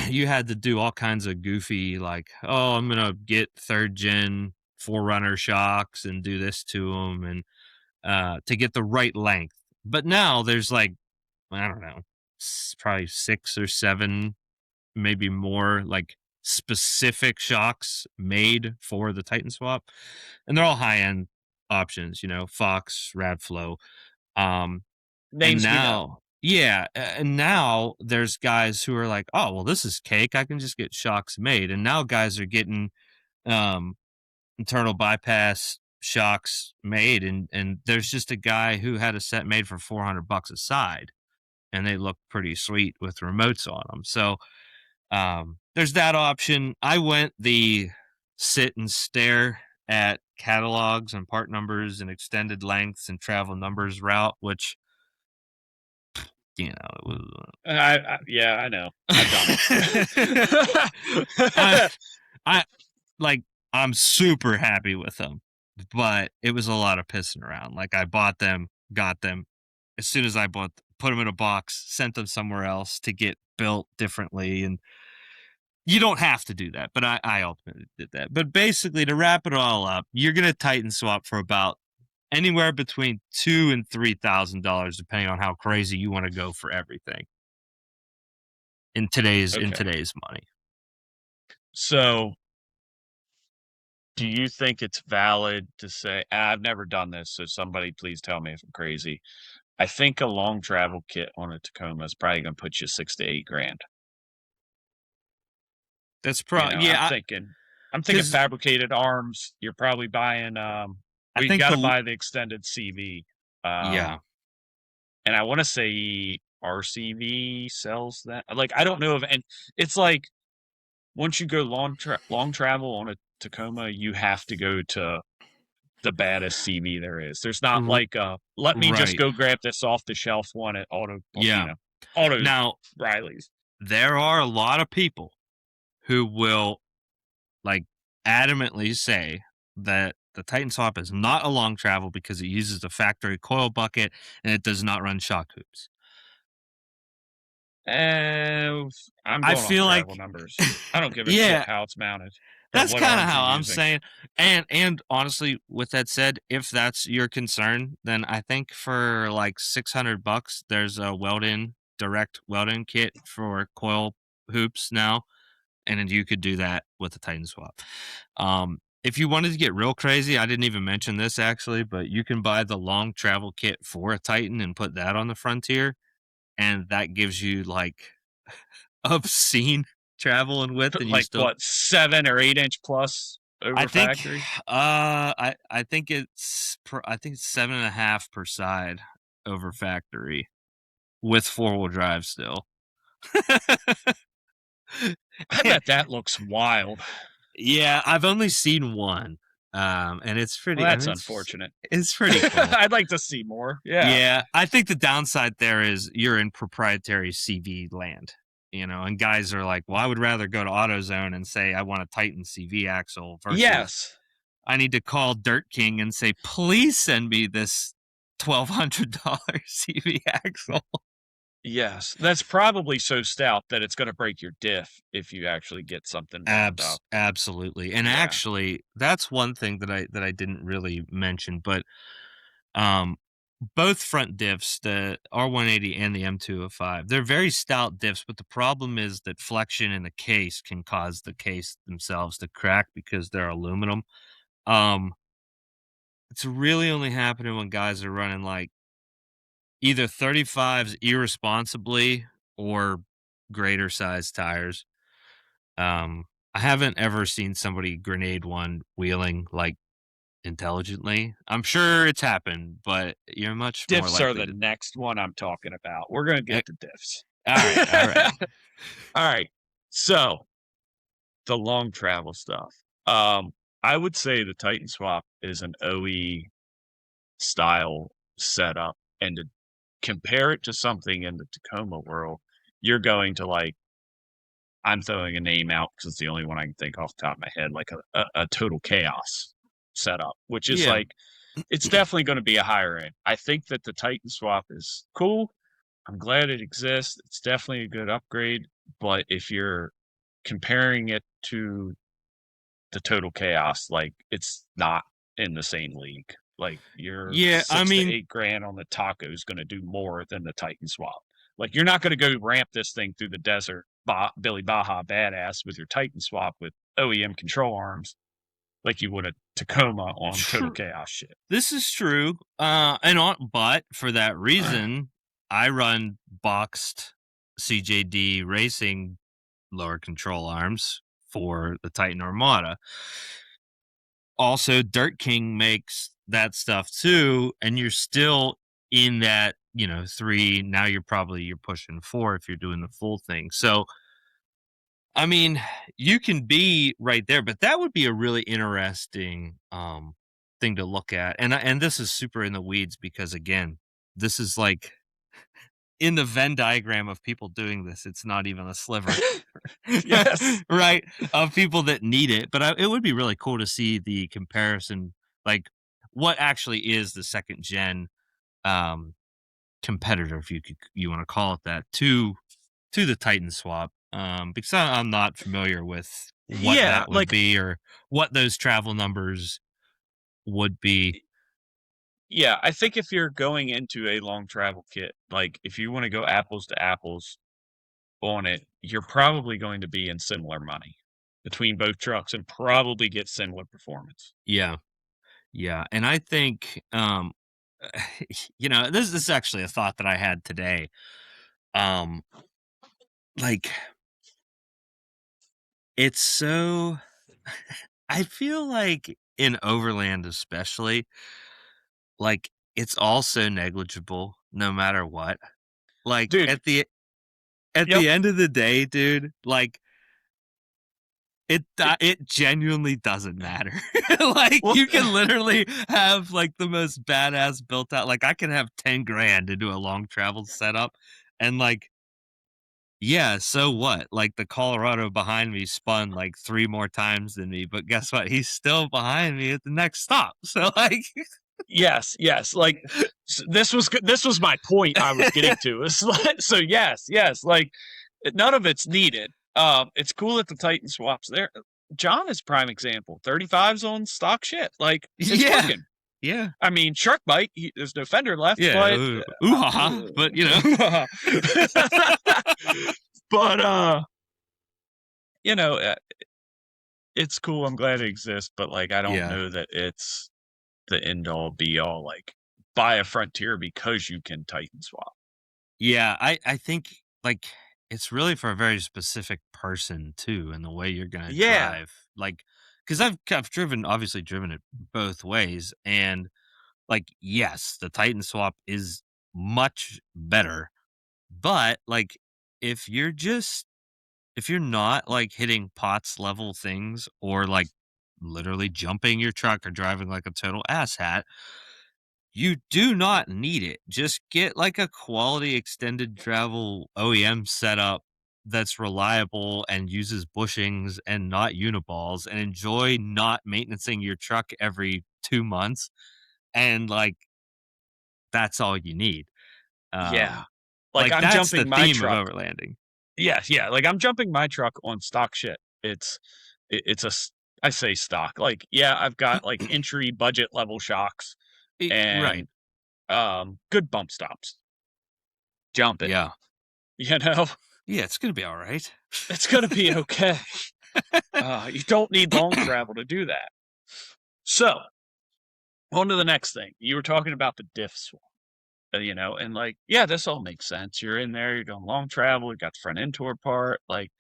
you had to do all kinds of goofy like, oh, I'm gonna get third gen Forerunner shocks and do this to them, and to get the right length. But now there's like I don't know, probably 6 or 7 maybe more like specific shocks made for the Titan swap. And they're all high end options, Fox, Radflow. Um, and Names we know. now, yeah, and now there's guys who are like, oh, well, this is cake. I can just get shocks made. And now guys are getting um, internal bypass shocks made. And there's just a guy who had a set made for $400 a side, and they look pretty sweet with remotes on them. So, there's that option. I went the sit and stare at catalogs and part numbers and extended lengths and travel numbers route, which, it was. Yeah, I know. I've done I, it. I like, I'm super happy with them, but it was a lot of pissing around. Like, I bought them, got them. As soon as I put them in a box, sent them somewhere else to get built differently. And you don't have to do that, but I ultimately did that. But basically, to wrap it all up, you're going to Titan swap for about anywhere between $2,000 and $3,000, depending on how crazy you want to go for everything in today's Okay. money. So, do you think it's valid to say, I've never done this, so somebody please tell me if I'm crazy. I think a long travel kit on a Tacoma is probably going to put you 6 to 8 grand. That's You probably, know, yeah, I'm thinking because fabricated arms. You're probably buying, I well, you think got to buy the extended CV. yeah, And I want to say RCV sells that. Like, I don't know if, and it's like once you go long travel on a Tacoma, you have to go to the baddest CV there is. There's not r- like let me just right. go grab this off the shelf one at Yeah. Auto Now, Riley's. there are a lot of people who will, like, adamantly say that the Titan Swap is not a long travel because it uses a factory coil bucket and it does not run shock hoops. And I'm I going off feel travel like, numbers. I don't give a shit yeah, how it's mounted or that's what kind of arms you're how I'm using. saying. And honestly, with that said, if that's your concern, then I think for like $600, there's a direct weld-in kit for coil hoops now, and then you could do that with the Titan Swap. If you wanted to get real crazy, I didn't even mention this actually, but you can buy the long travel kit for a Titan and put that on the Frontier, and that gives you like obscene travel and width, and you Like still. what, 7 or 8 inch plus I over think, factory? I think it's 7.5 per side over factory with 4-wheel drive still. I bet that looks wild. Yeah, I've only seen one, and it's Well, pretty. I that's mean, unfortunate. it's pretty cool. I'd like to see more. Yeah. Yeah, I think the downside there is you're in proprietary CV land, and guys are like, well, I would rather go to AutoZone and say I want a Titan CV axle versus Yes. I need to call Dirt King and say, please send me this $1,200 CV axle. Yes. That's probably so stout that it's going to break your diff if you actually get something wound up. Absolutely. And Yeah. actually, that's one thing that I didn't really mention, but um both front diffs, the R180 and the M205, they're very stout diffs, but the problem is that flexion in the case can cause the case themselves to crack because they're aluminum. Um, it's really only happening when guys are running like either 35s irresponsibly or greater size tires. I haven't ever seen somebody grenade one wheeling like intelligently. I'm sure it's happened, but you're much more Diffs are likely the to. next one I'm talking about. We're going to Eh, get to diffs. all right, all right. All right. So, the long travel stuff. Um, I would say the Titan Swap is an OE style setup. And to compare it to something in the Tacoma world, you're going to like, I'm throwing a name out because it's the only one I can think off the top of my head, like a total chaos setup, which is Yeah. like, it's definitely going to be a higher end. I think that the Titan Swap is cool. I'm glad it exists. It's definitely a good upgrade. But if you're comparing it to the total chaos, like it's not in the same league. Like your Yeah, I six to mean, eight grand on the taco is going to do more than the Titan Swap. Like you're not going to go ramp this thing through the desert, Billy Baja badass with your Titan Swap with OEM control arms, like you would a Tacoma on total tr- chaos shit. this is true. But for that reason, I run boxed CJD racing lower control arms for the Titan Armada. Also, Dirt King makes that stuff too, and you're still in that, 3. Now you're pushing 4 if you're doing the full thing. So I mean, you can be right there, but that would be a really interesting thing to look at. And this is super in the weeds because again, this is like in the Venn diagram of people doing this, it's not even a sliver, Yes. right? Of people that need it. But it would be really cool to see the comparison, like what actually is the second gen um, competitor, if you want to call it that, to the Titan swap. Because I'm not familiar with what Yeah, that would like be or what those travel numbers would be. yeah, I think if you're going into a long travel kit, like if you want to go apples to apples on it, you're probably going to be in similar money between both trucks and probably get similar performance. Yeah, yeah, and I think this is actually a thought that I had today. Um, like it's so I feel like in overland especially, like it's all so negligible no matter what. Like Dude, at yep. the end of the day, dude, like it genuinely doesn't matter. Like Well, you can literally have like the most badass built out. Like I can have 10 grand to do a long travel setup, and like yeah, so what? Like the Colorado behind me spun like 3 more times than me, but guess what? He's still behind me at the next stop. So like yes, yes. Like this was my point I was getting to. It's like, so yes, yes. Like none of it's needed. It's cool that the Titan swaps there. John is prime example. 35's on stock shit. Like it's yeah. working. Yeah. I mean, Shark Bite. There's no fender left, Yeah. but Ooh ha ha. But you know. but you know, it's cool. I'm glad it exists, but like I don't Yeah. know that it's the end all be all. Like buy a Frontier because you can Titan swap. Yeah, I think like it's really for a very specific person too, and the way you're gonna Yeah, drive. Like, because I've obviously driven it both ways, and like yes, the Titan swap is much better, but like if you're just if you're not like hitting pots level things or like literally jumping your truck or driving like a total asshat, you do not need it. Just get like a quality extended travel OEM setup that's reliable and uses bushings and not uniballs and enjoy not maintaining your truck every 2 months, and like that's all you need. yeah. Um Like like I'm that's the jumping my theme of truck. overlanding. Yeah, yeah. Like I'm jumping my truck on stock shit. It's I say stock. Like yeah, I've got like entry budget level shocks Right. and good bump stops. Jump it. Yeah. You know, Yeah, it's going to be all right. it's gonna be okay. You don't need long travel to do that. So on to the next thing. You were talking about the diff swap. You know, and like, yeah, this all makes sense. You're in there, you're doing long travel, you got the front end tour part. Like,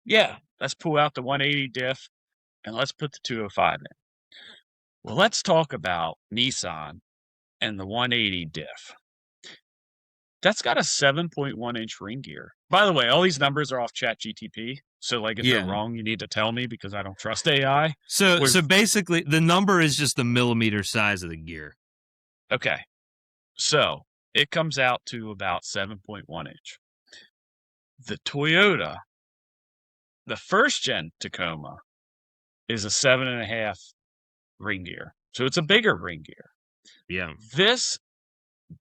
yeah, let's pull out the 180 diff and let's put the 205 in. Well, let's talk about Nissan and the 180 diff. That's got a 7.1-inch ring gear. By the way, all these numbers are off ChatGTP. So, like, if they're Yeah. wrong, you need to tell me because I don't trust AI. So With basically the number is just the millimeter size of the gear. okay, so it comes out to about 7.1 inch. The Toyota, the first gen Tacoma, is a 7.5 ring gear. So it's a bigger ring gear. Yeah. This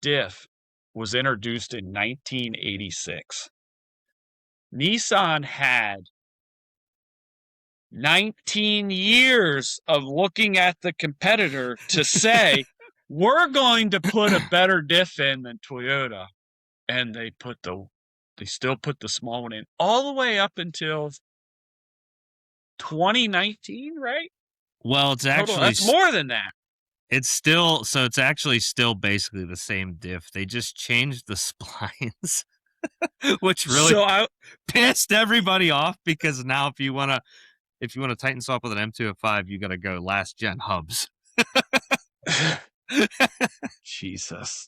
diff was introduced in 1986. Nissan had 19 years of looking at the competitor to say, we're going to put a better diff in than Toyota. And they still put the small one in all the way up until 2019, right? Well, it's Total. actually That's more than that. it's actually still basically the same diff. They just changed the splines, which really So I, pissed everybody off because now if you want to Titan swap with an M205, you got to go last gen hubs. Jesus.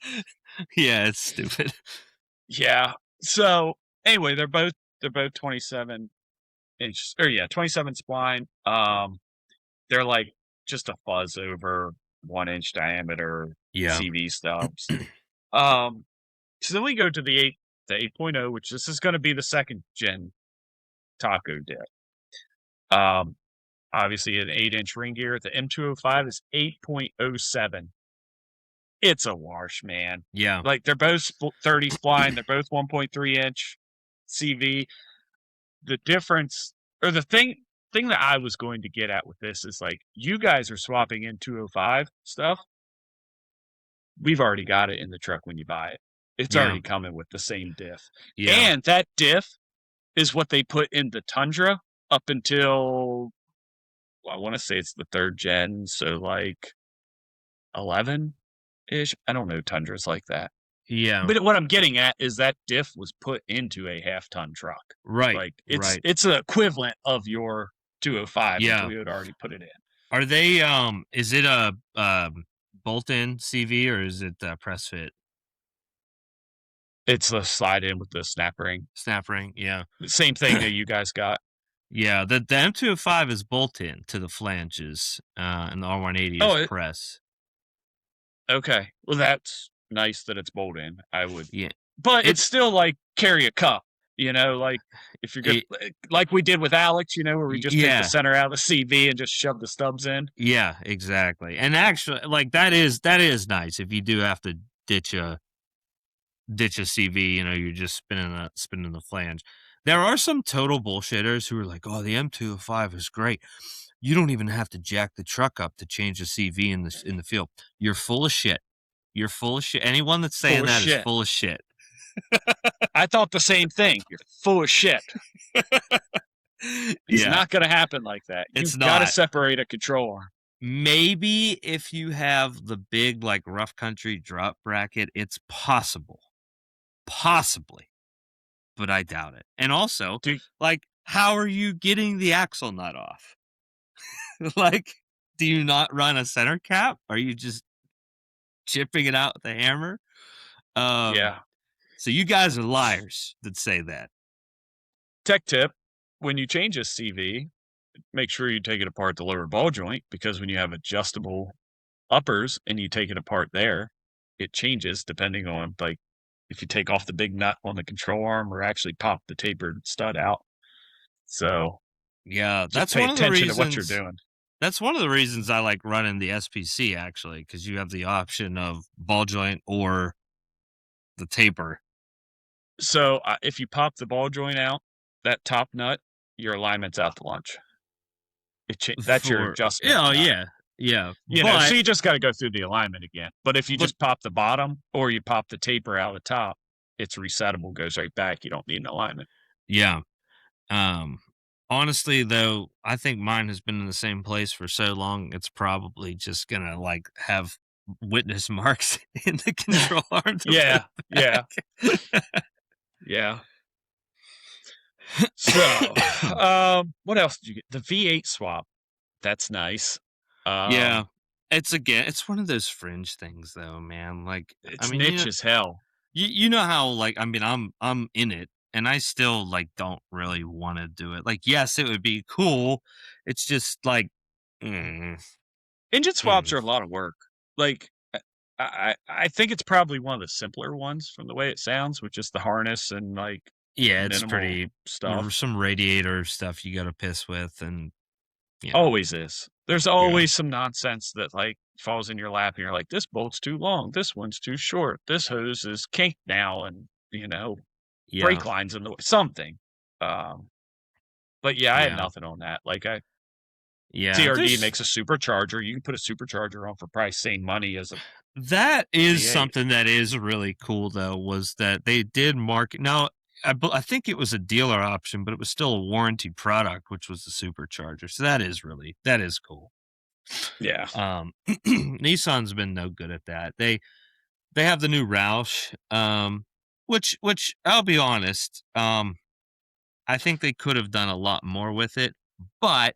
Yeah, it's stupid. Yeah. So anyway, they're both 27 inch, or yeah, 27 spline. They're like just a fuzz over 1 inch diameter Yeah. CV stubs. Um, so then we go to the 8.0, which this is going to be the second gen taco dip. Um, Obviously an 8-inch ring gear. The M205 is 8.07. It's a wash, man. Yeah. Like they're both 30 spline. They're both 1.3-inch CV. The difference, or the thing that I was going to get at with this is like you guys are swapping in 205 stuff. We've already got it in the truck when you buy it. It's Yeah. already coming with the same diff. Yeah. And that diff is what they put in the Tundra up until, well, I want to say it's the third gen, so like 11 ish. I don't know Tundras like that. Yeah. But what I'm getting at is that diff was put into a half-ton truck. Right. Like Right. it's the equivalent of your 205, and Yeah. Toyota already put it in. Are they, is it a, bolt-in CV or is it, press fit? It's the slide in with the snap ring. Snap ring? Yeah. Same thing that you guys got. Yeah, the M205 is bolt-in to the flanges, and the R180 Oh, is press. okay. Well, that's nice that it's bolt in. I would, Yeah. but it's It's still like carry a cup. Like if you're good, it like we did with Alex. Where we just take the yeah. center out of the CV and just shove the stubs in. Yeah, exactly. And actually, like, that is nice if you do have to ditch a CV, you're just spinning the flange. There are some total bullshitters who are like, "Oh, the M205 is great. You don't even have to jack the truck up to change the CV in the field." You're full of shit. You're full of shit. Anyone that's Full saying of that is shit. full of shit. I thought the same thing. You're full of shit. It's Yeah, not going to happen like that. it's You've got to not. separate a control arm. Maybe if you have the big, like, rough country drop bracket, it's possible. Possibly, but I doubt it. And also, Do like, how are you getting the axle nut off? Like, do you not run a center cap? Are you just chipping it out with a hammer? Um, Yeah. so you guys are liars that say that. Tech tip: when you change a CV, make sure you take it apart the lower ball joint, because when you have adjustable uppers and you take it apart there, it changes depending on, like, if you take off the big nut on the control arm or actually pop the tapered stud out. So Yeah, just pay attention to what you're doing. that's one of the reasons I like running the SPC actually, because you have the option of ball joint or the taper. So if you pop the ball joint out, that top nut, your alignment's out to lunch. That's your For adjustment yeah, oh, nut. yeah, yeah. So But you just got to go through the alignment again. But if you but just pop the bottom or you pop the taper out the top, it's resettable, goes right back. You don't need an alignment. yeah. Um, Honestly, though, I think mine has been in the same place for so long, it's probably just gonna, like, have witness marks in the control arm to put Yeah, it yeah, back. yeah. So, what else did you get? The V8 swap. That's nice. Yeah. Um, It's one of those fringe things, though, man, like, I it's mean, niche as hell. you know how, like, I mean, I'm in it, and I still, like, don't really wanna do it. Like, yes, it would be cool, it's just like, mm, Engine swaps mm. are a lot of work. Like, I think it's probably one of the simpler ones from the way it sounds, with just the harness and like Yeah, it's minimal pretty stuff. some radiator stuff you gotta piss with and, you know, Always is. There's yeah, always some nonsense that like falls in your lap, and you're like, this bolt's too long, this one's too short, this hose is kinked now, and yeah. brake lines in the way, something. Um, but yeah, I had Yeah. nothing on that. Like Yeah, TRD there's makes a supercharger. You can put a supercharger on for probably same money as a that is V8. something that is really cool, though, was that they did market now, I think it was a dealer option, but it was still a warranty product, which was the supercharger, so that is cool. Yeah. Nissan's been no good at that. They have the new Roush, which I'll be honest, I think they could have done a lot more with it, but,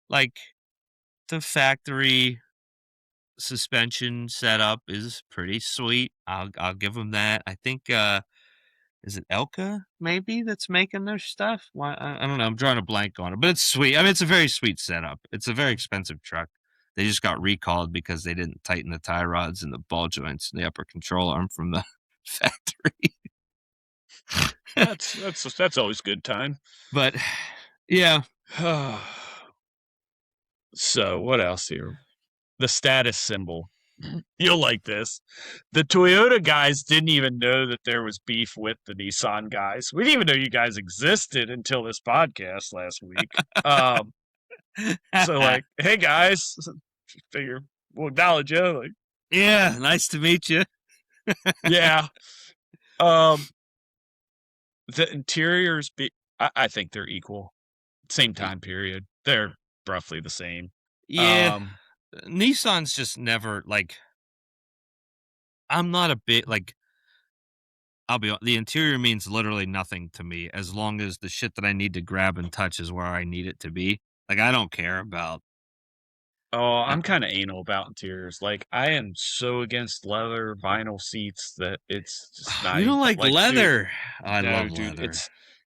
like, the factory suspension setup is pretty sweet. I'll give them that. I think is it Elka maybe that's making their stuff? Why I don't know. I'm drawing a blank on it, but it's sweet. I mean, it's a very sweet setup. It's a very expensive truck. They just got recalled because they didn't tighten the tie rods and the ball joints in the upper control arm from the factory. That's always good time. But yeah, So what else here? The status symbol. You'll like this. The Toyota guys didn't even know that there was beef with the Nissan guys. We didn't even know you guys existed until this podcast last week. So like, hey guys, figure we'll acknowledge you. Like, yeah, nice to meet you. yeah. Um, the interiors I think they're equal. Same time period. They're roughly the same. Yeah, Um, Nissan's just never like. I'm not a bit like. The interior means literally nothing to me as long as the shit that I need to grab and touch is where I need it to be. Like I don't care about. Oh, Uh, I'm kind of anal about interiors. Like, I am so against leather vinyl seats that it's just not you even don't like like, dude, leather? I no, love dude, leather.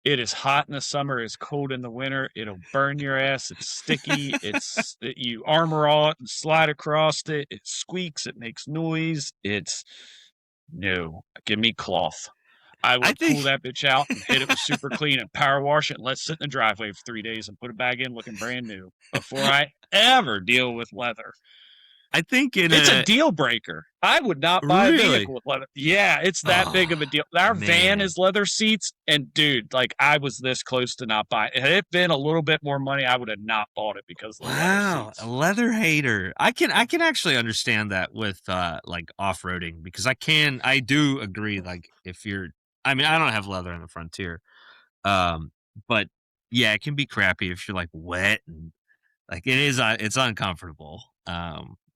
it is hot in the summer, it's cold in the winter, it'll burn your ass, it's sticky, you armor all it and slide across it, it squeaks, it makes noise, it's no, give me cloth. I I would pull think that bitch out and hit it with super clean and power wash it and let it sit in the driveway for 3 days and put it back in looking brand new before I ever deal with leather. I think in It's a a deal breaker. I would not buy a really. vehicle with leather. Yeah, it's that big Oh of a deal. Our van man. is leather seats, and dude, like I was this close to not buying. Had it been a little bit more money, I would have not bought it because of the leather Wow, a seats. leather hater. I can actually understand that with like off-roading because I do agree like if you're I mean I don't have leather in the Frontier. Um but yeah, it can be crappy if you're like wet and like it's uncomfortable.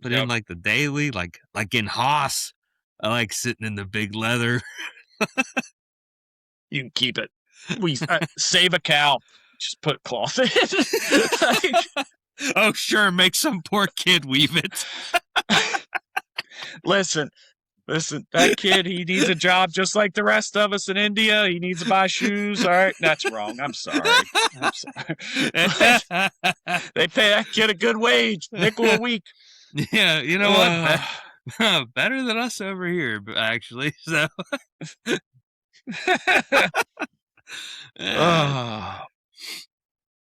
But in Yep, like the daily like in Haas, I like sitting in the big leather. you can keep it. We save a cow. Just put cloth in it. Oh sure, make some poor kid weave it. Listen, listen. That kid, he needs a job just like the rest of us in India. He needs to buy shoes. All right, that's wrong. I'm sorry. I'm sorry. Like, they pay that kid a good wage, nickel a week. Yeah, you know what? Uh, Better than us over here, actually. So, uh, uh,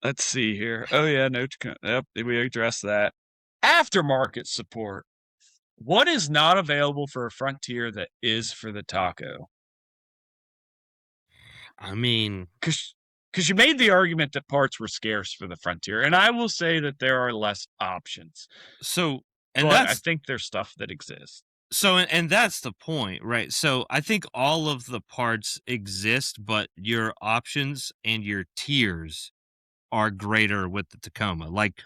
let's see here. Oh yeah, no. Yep, we addressed that. Aftermarket support. What is not available for a Frontier that is for the Taco? I mean, Because you made the argument that parts were scarce for the Frontier, and I will say that there are less options, so, and but I that's think there's stuff that exists. and that's the point, right? So, I think all of the parts exist, but your options and your tiers are greater with the Tacoma. Like,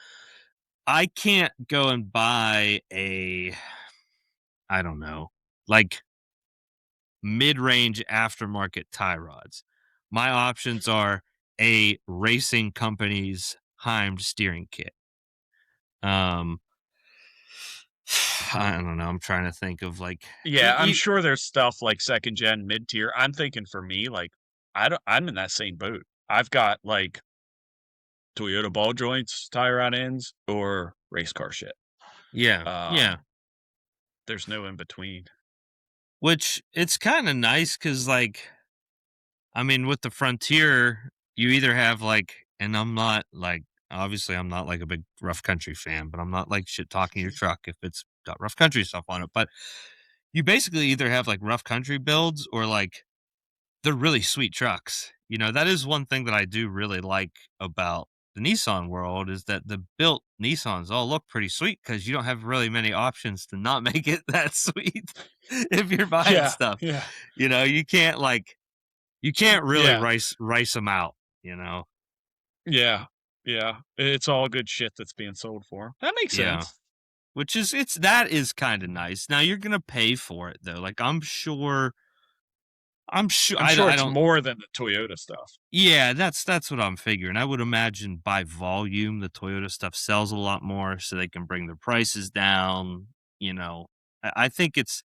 I can't go and buy I don't know, like mid-range aftermarket tie rods. My options are a racing company's Heimed steering kit. Um, I don't know. I'm trying to think of like Yeah, I'm sure there's stuff like second gen, mid tier. I'm thinking for me, like I'm in that same boat. I've got like Toyota ball joints, tie rod ends, or race car shit. yeah, yeah. Um, there's no in between. Which it's kind of nice because like I mean with the Frontier, you either have like, and I'm not like obviously I'm not like a big rough country fan, but I'm not like shit talking your truck if it's got rough country stuff on it. But you basically either have like rough country builds or like they're really sweet trucks. You know, that is one thing that I do really like about the Nissan world is that the built Nissans all look pretty sweet because you don't have really many options to not make it that sweet if you're buying Yeah, stuff. yeah, You know, you can't really yeah, rice them out, you know. yeah, yeah. It's all good shit that's being sold for 'em. That makes Yeah. sense. Which is it's that is kind of nice. Now you're going to pay for it though. Like I'm sure I'm sure I it's don't. more than the Toyota stuff. Yeah, that's what I'm figuring. I would imagine by volume, the Toyota stuff sells a lot more, so they can bring their prices down. You know, I think it's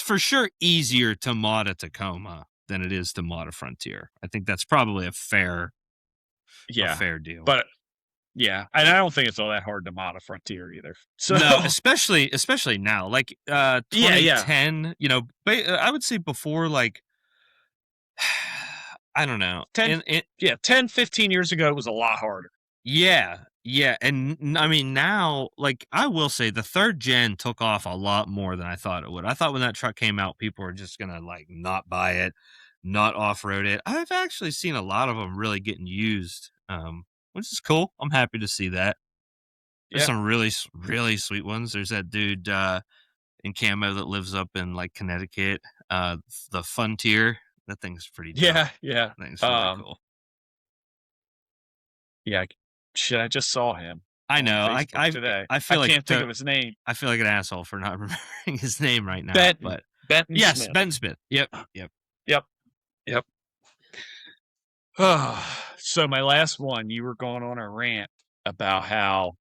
for sure easier to mod a Tacoma than it is to mod a Frontier. I think that's probably a Yeah, fair deal. but yeah, and I don't think it's all that hard to mod a Frontier either. So No, especially now, like yeah, yeah, 2010. I would say before, like, I don't know. 10, And it, yeah, 10, 15 years ago it was a lot harder. yeah, yeah, and I mean now, like I will say, the third gen took off a lot more than I thought it would. I thought when that truck came out, people were just gonna like not buy it, not off road it. I've actually seen a lot of them really getting used, which is cool. I'm happy to see that. There's Yeah, some really sweet ones. There's that dude in camo that lives up in like Connecticut, the Frontier. That thing's pretty dope. yeah, yeah. That thing's really Um, cool. yeah, shit, I just saw him I on know. Facebook today. I I feel like can't think of his name. I feel like an asshole for not remembering his name right now, Benton, but Benton yes, Smith. Ben Smith. Yep, yep. Yep, yep. So my last one, you were going on a rant about how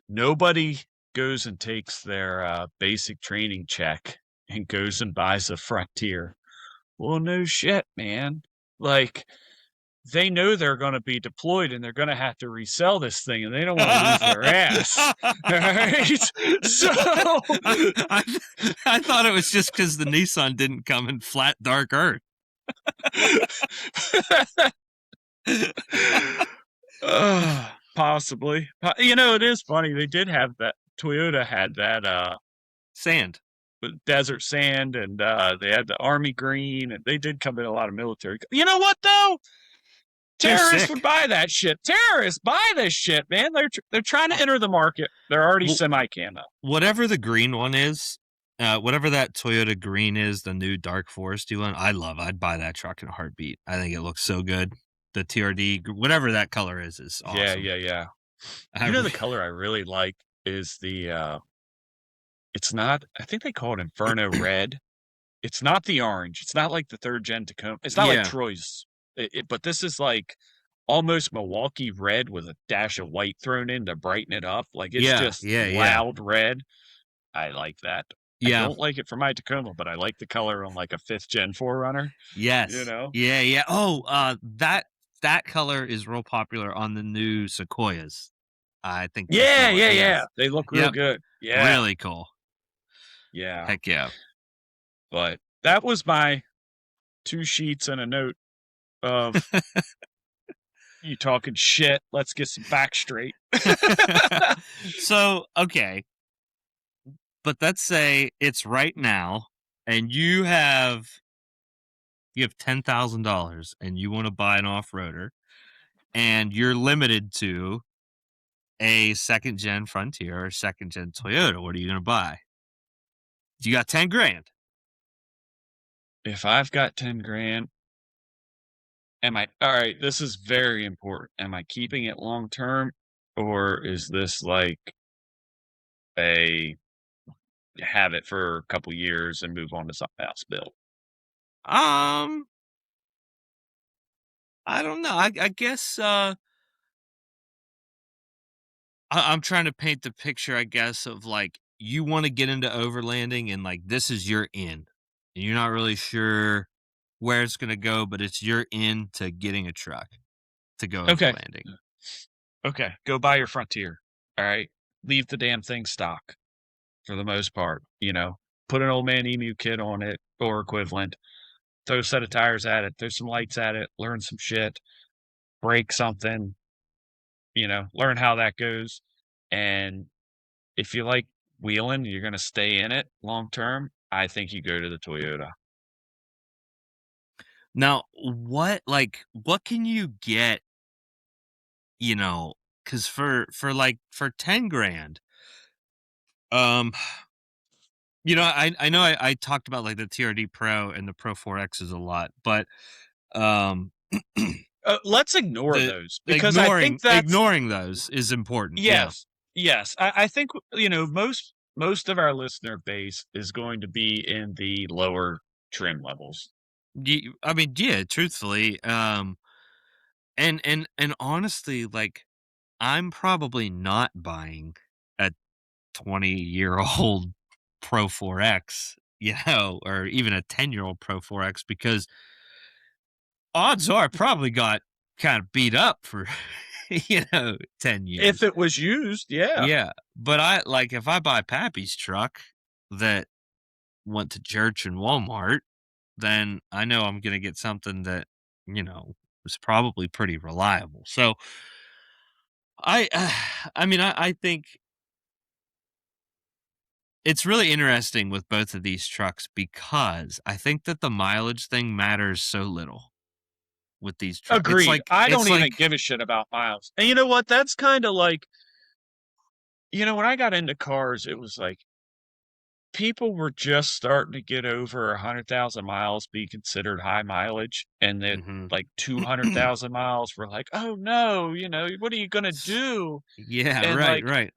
nobody goes and takes their basic training check and goes and buys a Frontier. Well, no shit, man. Like, they know they're going to be deployed and they're going to have to resell this thing and they don't want to lose their ass. All right. So, I, I thought it was just because the Nissan didn't come in flat dark earth. possibly. It is funny. They did have that. Toyota had that Sand. desert sand and they had the army green and they did come in a lot of military. You know what though? They're Terrorists would sick. buy that shit. Terrorists buy this shit, man. They're trying to enter the market. They're already Well, semi camo. whatever the green one is, whatever that Toyota green is, the new dark foresty one, I love. I'd buy that truck in a heartbeat. I think it looks so good. The TRD, whatever that color is Yeah, awesome. yeah, yeah. I, The color I really like is the it's not, I think they call it Inferno Red. It's not the orange. It's not like the third gen Tacoma. It's not like yeah, Troy's. But this is like almost Milwaukee red with a dash of white thrown in to brighten it up. Like it's yeah, just yeah, yeah, loud red. I like that. I yeah. don't like it for my Tacoma, but I like the color on like a fifth gen Forerunner. You Yes, know? yeah, yeah. Oh, that color is real popular on the new Sequoias. I think that's the Yeah, one. yeah, yeah. Yes, They look real yep, good. Yeah, really cool. yeah. Heck yeah. But that was my 2 sheets and a note of you talking shit. Let's get some facts straight. So, okay, but let's say it's right now, and you have $10,000, and you want to buy an off roader, and you're limited to a second gen Frontier or second gen Toyota. What are you going to buy? You got 10 grand. If I've got 10 grand, am I all right? This is very important. Am I keeping it long term, or is this like a have it for a couple years and move on to something else build? Um, I don't know. I guess I'm trying to paint the picture, I guess, of like you want to get into overlanding and like this is your in. And you're not really sure where it's going to go, but it's your in to getting a truck to go Okay, overlanding. okay, go buy your Frontier. All right, leave the damn thing stock for the most part. Put an old man emu kit on it or equivalent. Throw a set of tires at it. Throw some lights at it. Learn some shit. Break something. Learn how that goes. And if you like wheeling, you're going to stay in it long term. I think you go to the Toyota. Now, what can you get, you know, cuz for 10 grand, um I know I talked about like the TRD Pro and the Pro 4Xs a lot, but um Let's ignore the those because I think that's ignoring those is important. Yeah. yes, yes. I think most of our listener base is going to be in the lower trim levels. I mean, yeah, truthfully, and honestly, like I'm probably not buying a 20-year-old Pro 4X, or even a 10-year-old Pro 4X because odds are I probably got kind of beat up for 10 If years. it was used, yeah. Yeah, but if I buy Pappy's truck that went to church and Walmart, then I know I'm gonna get something that, you know, is probably pretty reliable. So I I mean, I think it's really interesting with both of these trucks because I think that the mileage thing matters so little with these trucks. Agreed. I It's don't even like give a shit about miles. And you know what? That's kind of like, when I got into cars, it was like people were just starting to get over 100,000 miles be considered high mileage, and that mhm. like 200,000 miles were like, oh no, what are you gonna do? Yeah, And right, like, right.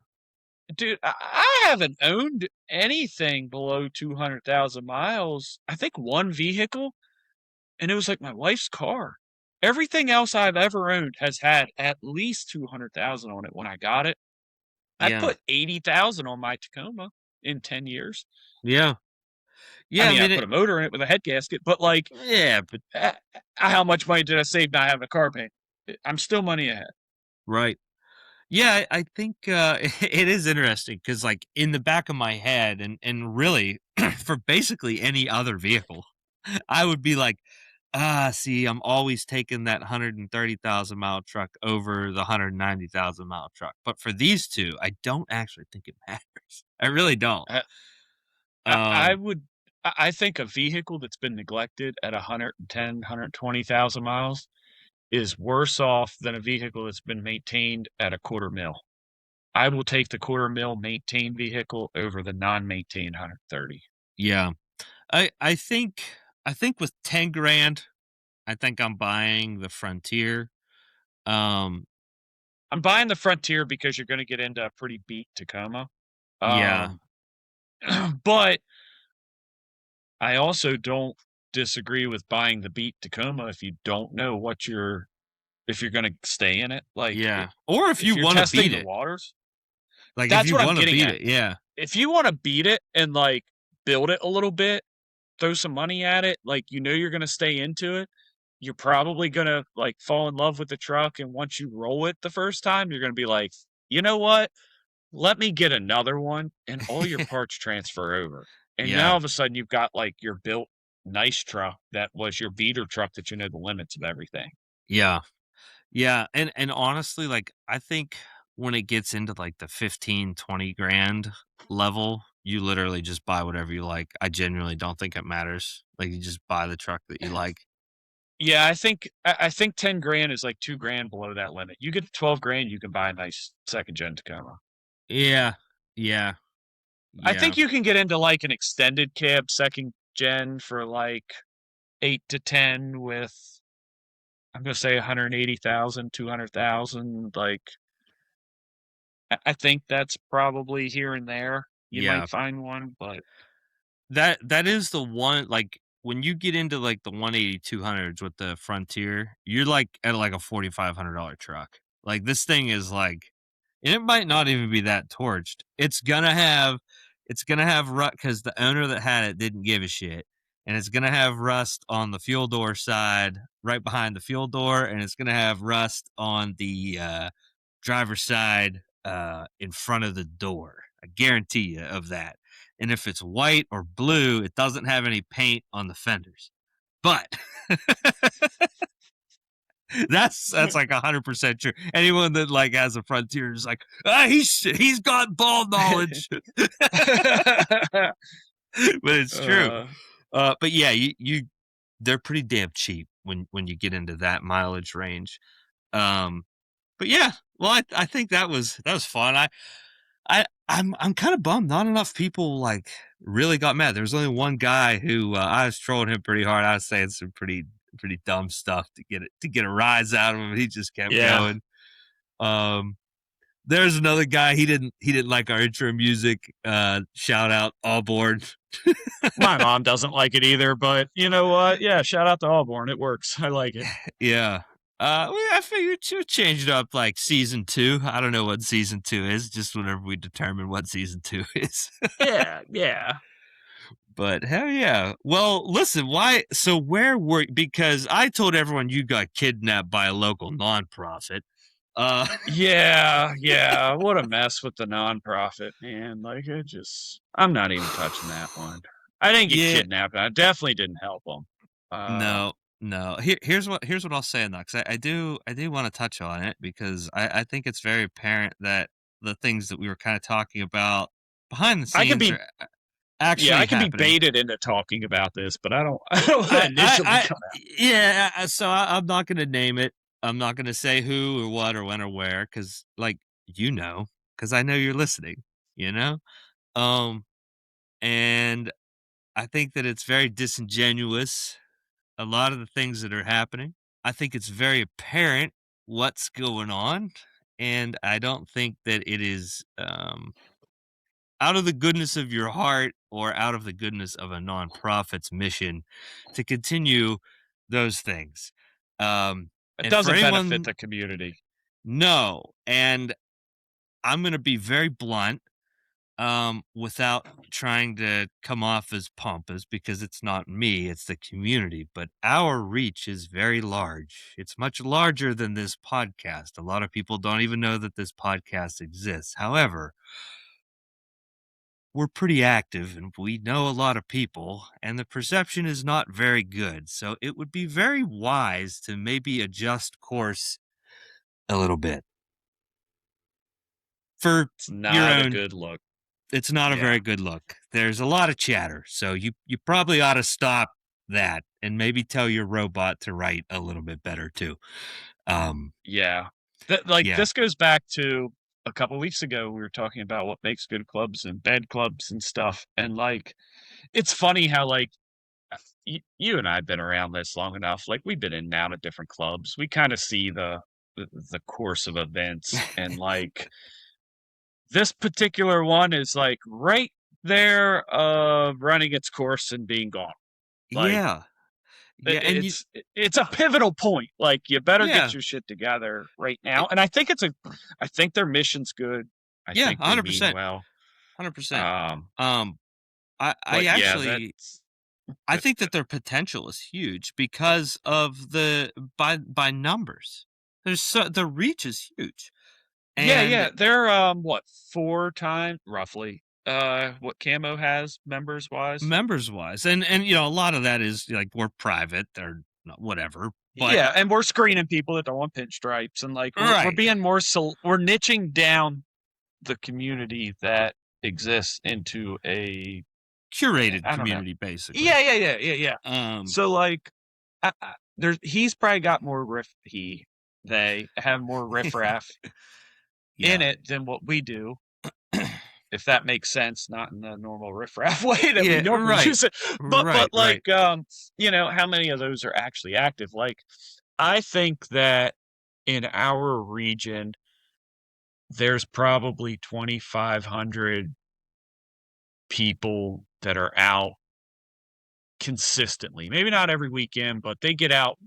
dude, I haven't owned anything below 200,000 miles. I think one vehicle, and it was like my wife's car. Everything else I've ever owned has had at least 200,000 on it when I got it. I Yeah. put 80,000 on my Tacoma in 10 years. Yeah. I Yeah, I mean, I mean put it a motor in it with a head gasket, but like, yeah, but uh, how much money did I save not having a car payment? I'm still money ahead. right. Yeah, I think, it is interesting because, like, in the back of my head and really for basically any other vehicle, I would be like, "Ah, see, I'm always taking that 130,000-mile truck over the 190,000-mile truck." But for these 2, I don't actually think it matters. I really don't. I, I Um, would, I think a vehicle that's been neglected at 110, 120,000 miles is worse off than a vehicle that's been maintained at a quarter mil. I will take the quarter mil maintained vehicle over the non-maintained 130. yeah. I think with 10 grand, I think I'm buying the Frontier. Um, I'm buying the Frontier because you're going to get into a pretty beat Tacoma. yeah. Um, but I also don't disagree with buying the beat Tacoma if you don't know if you're going to stay in it. Like Yeah. Or if if you you're wanna testing beat the it. waters, Like, if that's you what I'm wanna getting beat at. it, yeah. If you want to beat it and like build it a little bit, throw some money at it, like you're going to stay into it, you're probably going to like fall in love with the truck, and once you roll it the first time, you're going to be like, "You know what? Let me get another one," and all your parts transfer over. And now Yeah. all of a sudden you've got like your built nice truck that was your beater truck that you know the limits of everything. Yeah. Yeah, and honestly, like, I think when it gets into, like, the 15, 20 grand level, you literally just buy whatever you like. I genuinely don't think it matters. Like, you just buy the truck that you like. Yeah, I think 10 grand is like 2 grand below that limit. You get to 12 grand, you can buy a nice second gen Tacoma. Yeah. Yeah. I Yeah. think you can get into like an extended cab second gen for like 8 to 10 with, I'm gonna say 180,000, 200,000. Like I think that's probably here and there. You Yeah. might find one, but That is the one, like, when you get into, like, the 180-200s with the Frontier, you're, like, at, like, a $4,500 truck. Like, this thing is, like and it might not even be that torched. It's gonna have rust because the owner that had it didn't give a shit, and it's gonna have rust on the fuel door side, right behind the fuel door, and it's gonna have rust on the, driver's side, in front of the door. I guarantee you of that. And if it's white or blue, it doesn't have any paint on the fenders. But that's like 100% true. Anyone that like has a Frontier is like, he's got ball knowledge, but it's true. uh, But yeah, you they're pretty damn cheap when you get into that mileage range. Um, but yeah, well, I think that was fun. I'm kind of bummed. Not enough people like really got mad. There was only one guy who I was trolling him pretty hard. I was saying some pretty dumb stuff to get a rise out of him. He just kept yeah. going. Um, there's another guy. He didn't like our intro music. Shout out all board. My mom doesn't like it either, but you know what? Yeah, shout out to Auburn. It works. I like it. Yeah. Well, I figured to change it up like season 2. I don't know what season 2 is. Just whenever we determine what season 2 is. Yeah, yeah. But hell yeah. Well, listen, why so where were because I told everyone you got kidnapped by a local nonprofit. Uh Yeah, yeah, what a mess with the nonprofit, man, like, it just I'm not even touching that one. I didn't get yeah, kidnapped, and I definitely didn't help them. no, no. Here's what I'll say on that because I do want to touch on it because I think it's very apparent that the things that we were kind of talking about behind the I could scenes be are yeah, actually I could be happening. baited into talking about this, but I don't I don't wanna initially I come out. yeah, so I'm not gonna name it. I'm not gonna say who or what or when or where because like because I know you're listening. You know, um, and I think that it's very disingenuous. A lot of the things that are happening. I think it's very apparent what's going on, and I don't think that it is out of the goodness of your heart or out of the goodness of a nonprofit's mission to continue those things. It And for doesn't benefit anyone, the community. no. And I'm going to be very blunt without trying to come off as pompous because it's not me, it's the community. But our reach is very large. It's much larger than this podcast. A lot of people don't even know that this podcast exists. However, we're pretty active and we know a lot of people, and the perception is not very good. So it would be very wise to maybe adjust course a little bit for It's your not a own. good look. It's not a Yeah. very good look. There's a lot of chatter. So you probably ought to stop that and maybe tell your robot to write a little bit better too. Um Yeah. That like, yeah. this goes back to a couple weeks ago, we were talking about what makes good clubs and bad clubs and stuff, and, like, it's funny how, like, you and I have been around this long enough, like, we've been in and out of different clubs. We kinda see the course of events, and, like, this particular one is, like, right there, running its course and being gone. Like, Yeah. I Yeah, and you it's a pivotal point, like, you better get yeah. your shit together right now, It, and I think their mission's good. I yeah, think they mean 100%. well. 100%. Um, Um I but yeah, actually that's I good. think that their potential is huge because of the by numbers. There's the reach is huge. Yeah, yeah, And they're, what, 4 times roughly, what Camo has members-wise? members wise, and a lot of that is like we're private or whatever. But Yeah, and we're screening people that don't want pinstripes, and, like, we're right, being more we're niching down the community that exists into a curated I don't know. community basically. Yeah, yeah, yeah, yeah, yeah. Um, So, like, there's he's probably got more they have more riffraff in yeah, it than what we do, if that makes sense, not in the normal riffraff way that we yeah, normally right, use it. But, right. like, how many of those are actually active? Like, I think that in our region, there's probably 2,500 people that are out consistently. Maybe not every weekend, but they get out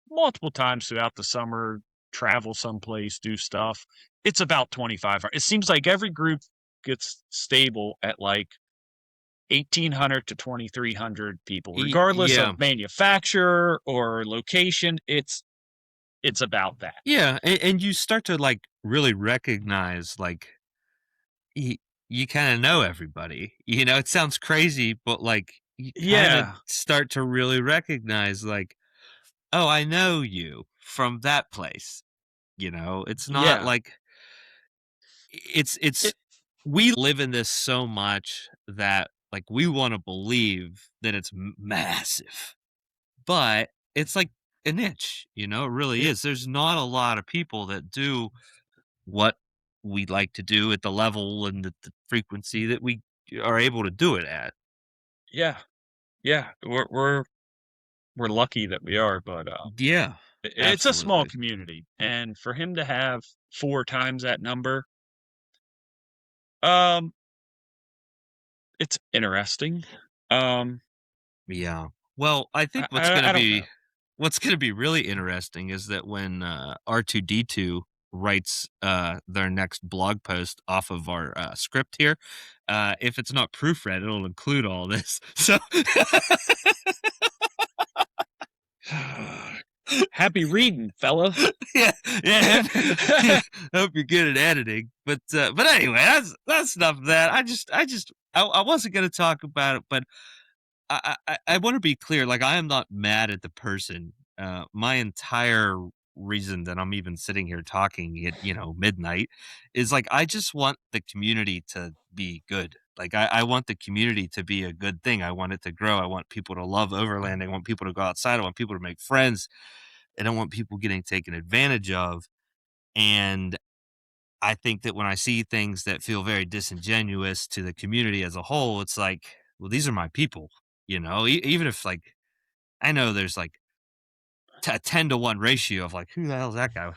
multiple times throughout the summer, travel someplace, do stuff. It's about 25. It seems like every group gets stable at like 1,800 to 2,300 people, regardless Yeah, of manufacturer or location. It's about that. yeah, and you start to like really recognize like you, you kind of know everybody. It sounds crazy, but like you kind of Yeah, start to really recognize like, oh, I know you from that place. It's not yeah. like it's It, we live in this so much that like we want to believe that it's massive, but it's like a niche, it really it is. There's not a lot of people that do what we like to do at the level and the frequency that we are able to do it at. yeah, yeah. We're lucky that we are, but Yeah, it's a small absolutely. community, and for him to have 4 times that number, um, it's interesting. Um, Yeah. Well, I I think I I don't know. what's gonna be really interesting is that when R2D2 writes their next blog post off of our script here. If it's not proofread, it'll include all this. So Happy reading, fella. yeah, yeah. Hope you're good at editing. But anyway, that's enough of that. I wasn't gonna talk about it, but I want to be clear. Like, I am not mad at the person. My entire reason that I'm even sitting here talking at midnight is like I just want the community to be good. Like I want the community to be a good thing. I want it to grow. I want people to love Overland. I want people to go outside. I want people to make friends. I don't want people getting taken advantage of. And I think that when I see things that feel very disingenuous to the community as a whole, it's like, well, these are my people, even if like I know there's like a 10-to-1 ratio of like, who the hell is that guy?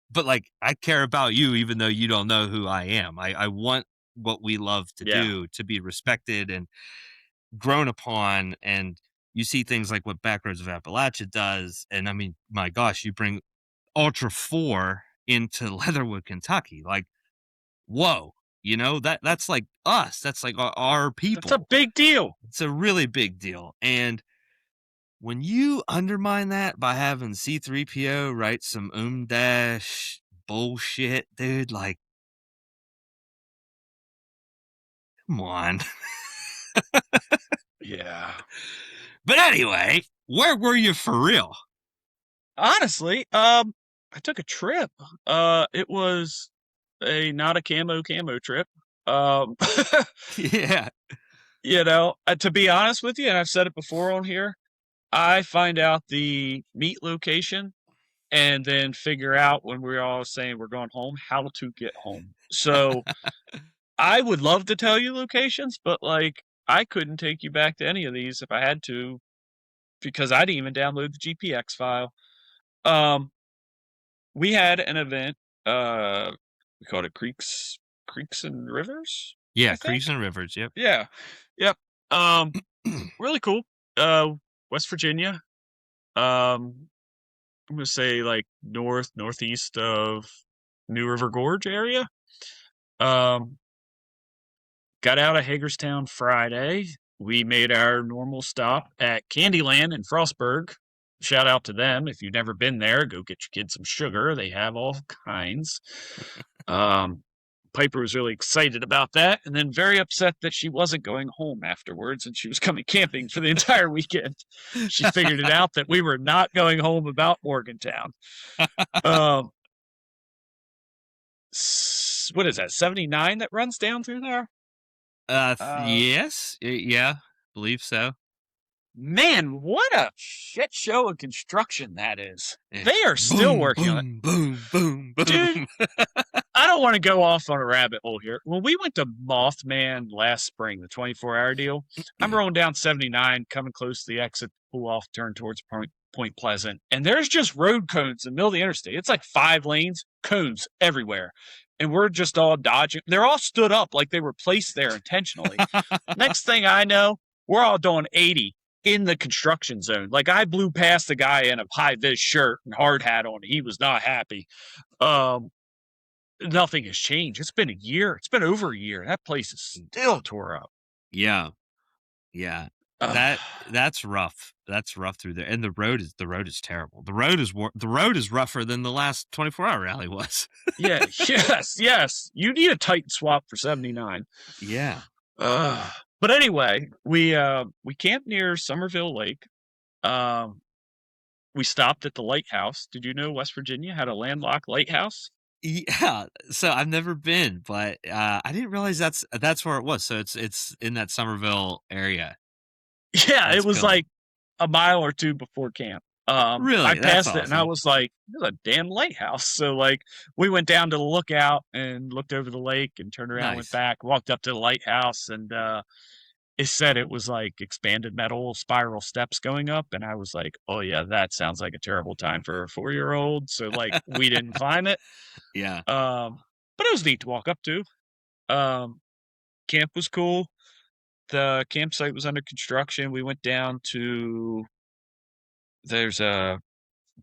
But like, I care about you, even though you don't know who I am. I want what we love to Yeah. do to be respected and grown upon. And you see things like what Backroads of Appalachia does. And I mean, my gosh, you bring Ultra 4 into Leatherwood, Kentucky. Like, whoa, that's like us. That's like our That's a people. big deal. It's a really big deal. And when you undermine that by having C3PO write some dash bullshit, dude, like, come on. Yeah. But anyway, where were you for real? Honestly, I took a trip. It was a not a camo trip. Um, Yeah. to be honest with you, and I've said it before on here, I find out the meet location and then figure out when we're all saying we're going home how to get home. So I would love to tell you locations, but like I couldn't take you back to any of these if I had to because I didn't even download the GPX file. Um, we had an event, we called it Creeks and Rivers, I Yeah, think. creeks and rivers, yep. Yeah. Yep. Um, really cool. West Virginia. Um, I'm gonna say like northeast of New River Gorge area. Um, got out of Hagerstown Friday. We made our normal stop at Candyland in Frostburg. Shout out to them. If you've never been there, go get your kids some sugar. They have all kinds. Um, Piper was really excited about that and then very upset that she wasn't going home afterwards and she was coming camping for the entire weekend. She figured it out that we were not going home about Morgantown. Um, what is that, 79 that runs down through there? Uh, Yes, yeah, believe so. Man, what a shit show of construction that is. Yeah. They are still Boom, working on it. boom, boom, boom, Dude, boom. I don't want to go off on a rabbit hole here. When we went to Mothman last spring, the 24-hour deal, I'm rolling down 79, coming close to the exit, pull off, turn towards Point Pleasant, and there's just road cones in the middle of the interstate. It's like 5 lanes, cones everywhere. And we're just all dodging. They're all stood up like they were placed there intentionally. Next thing I know, we're all doing 80 in the construction zone. Like I blew past a guy in a high vis shirt and hard hat on. He was not happy. Um, Nothing has changed. It's been a year. It's been over a year. That place is still tore up. Yeah, yeah. Ugh. That's rough. That's rough through there, and the road is terrible. The road is rougher than the last 24-hour rally was. Yeah, yes. You need a Titan swap for 79. Yeah. But anyway, we camped near Somerville Lake. Um, we stopped at the lighthouse. Did you know West Virginia had a landlocked lighthouse? Yeah, so I've never been, but, I didn't realize that's where it was, so it's in that Somerville area. Yeah, it That's was cool. like a mile or two before camp. I Really? That's passed it and I awesome. was like, "There's a damn lighthouse." So like we went down to the lookout and looked over the lake and turned around, went Nice. back, walked up to the lighthouse and it said it was like expanded metal spiral steps going up and I was like, "Oh yeah, that sounds like a terrible time for a 4-year-old." So like we didn't climb it. Yeah. But it was neat to walk up to. Um, Camp was cool. The campsite was under construction. We went down to there's a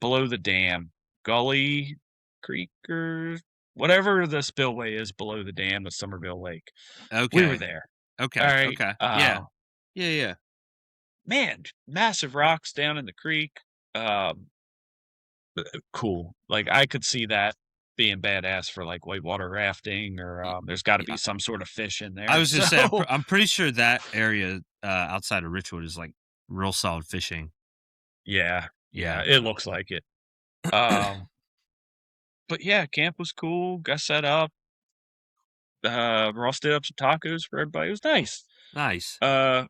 below the dam gully. Creek or whatever the spillway is below the dam of Somerville Lake. We were Okay. there. All Okay. right. Okay. Yeah. Yeah. Yeah. Man, massive rocks down in the creek. Um, cool. Like I could see that being badass for like whitewater rafting or there's got to be Yeah. some sort of fish in I there. was just saying, So I'm pretty sure that area outside of Richwood is like real solid fishing. yeah, yeah, Yeah. it looks like it. Um, but yeah, camp was cool. Got set up. Ross did up some tacos for everybody. It was nice. Nice. Uh,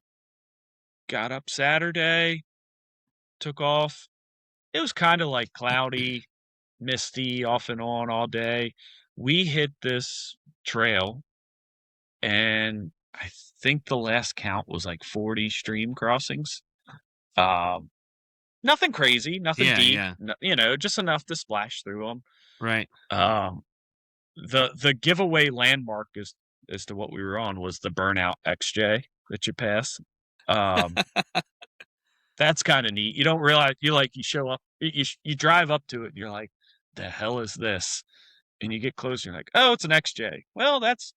got up Saturday, took off. It was kind of like cloudy, misty, off and on all day. We hit this trail, and I think the last count was like 40 stream crossings. Um, nothing crazy, nothing Yeah. deep, Yeah. just enough to splash through them. Right. The giveaway landmark as to what we were on was the Burnout XJ that you pass. Um, that's kind of neat. You don't realize you show up, you drive up to it, and you're like, "The hell is this?" And you get closer, you're like, "Oh, it's an XJ." Well, that's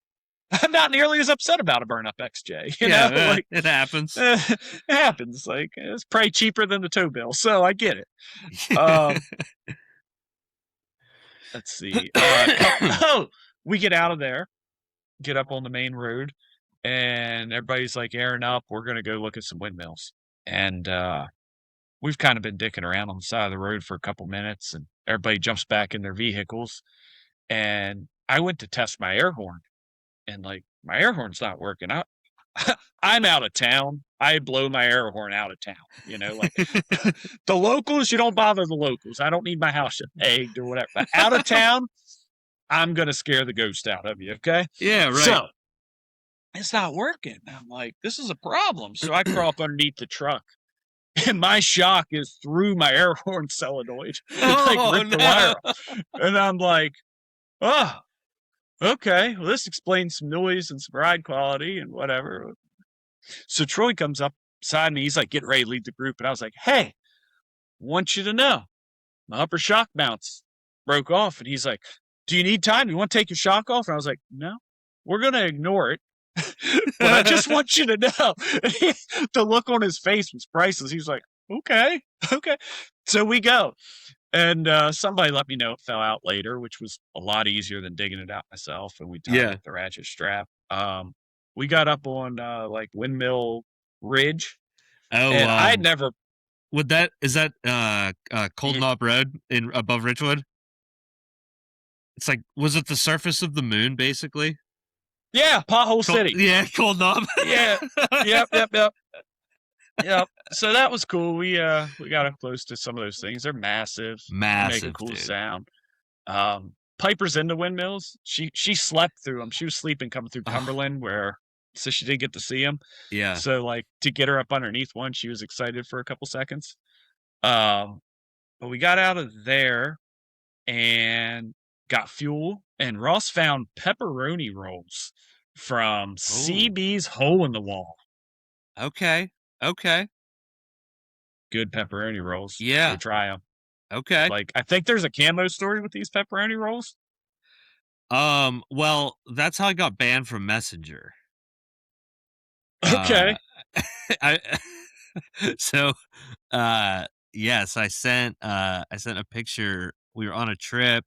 I'm not nearly as upset about a burn up XJ. Yeah. Like It happens. it happens. Like it's probably cheaper than the tow bill, so I get it. Um, let's see. We get out of there, get up on the main road, and everybody's like airing up. We're gonna go look at some windmills, and we've kind of been dicking around on the side of the road for a couple minutes, and everybody jumps back in their vehicles. And I went to test my air horn, and like my air horn's not working. I'm out of town. I blow my air horn out of town. Like the locals, you don't bother the locals. I don't need my house egged or whatever. But out of town, I'm gonna scare the ghost out of you. Okay. Yeah. Right. So it's not working. I'm like, this is a problem. So I crawl up underneath the truck, and my shock is through my air horn solenoid, like Oh rip the no. wire off. And I'm like, oh, okay. Well, this explains some noise and some ride quality and whatever. So Troy comes up beside me. He's like getting ready to lead the group. And I was like, hey, want you to know my upper shock mounts broke off. And he's like, do you need time? You want to take your shock off? And I was like, no, we're going to ignore it. But I just want you to know. The look on his face was priceless. He was like, okay. So we go. And somebody let me know it fell out later, which was a lot easier than digging it out myself. And we tied it Yeah. with the ratchet strap. We got up on like Windmill Ridge, Oh. and I'd never. Is that Cold Knob Road in above Richwood? It's like, was it the surface of the moon, basically? Yeah, Pothole City. Yeah, Cold Knob. Yeah. Yep. So that was cool. We got up close to some of those things. They're massive. Massive, Make a cool dude. sound. Piper's into windmills. She slept through them. She was sleeping coming through Cumberland, so she did get to see them. Yeah. So like to get her up underneath one, she was excited for a couple seconds. But we got out of there and got fuel, and Ross found pepperoni rolls from CB's Hole in the Wall. Okay. Good pepperoni rolls. Yeah. Go try them. Okay. Like I think there's a camo story with these pepperoni rolls. Well, that's how I got banned from Messenger. Okay. So yes, I sent a picture. We were on a trip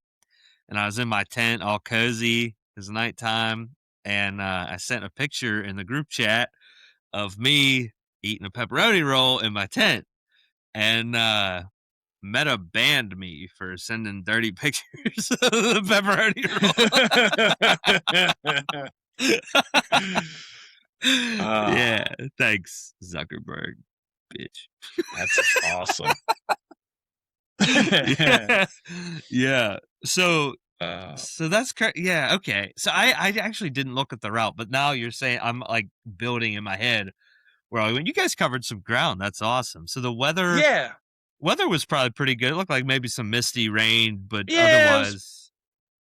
and I was in my tent all cozy. It was nighttime, and I sent a picture in the group chat of me eating a pepperoni roll in my tent, and Meta banned me for sending dirty pictures of the pepperoni roll. Yeah, thanks, Zuckerberg, bitch. That's awesome. Yeah. So that's yeah, okay. So I actually didn't look at the route, but now you're saying, I'm like building in my head where when you guys covered some ground. That's awesome. So the weather was probably pretty good. It looked like maybe some misty rain, but otherwise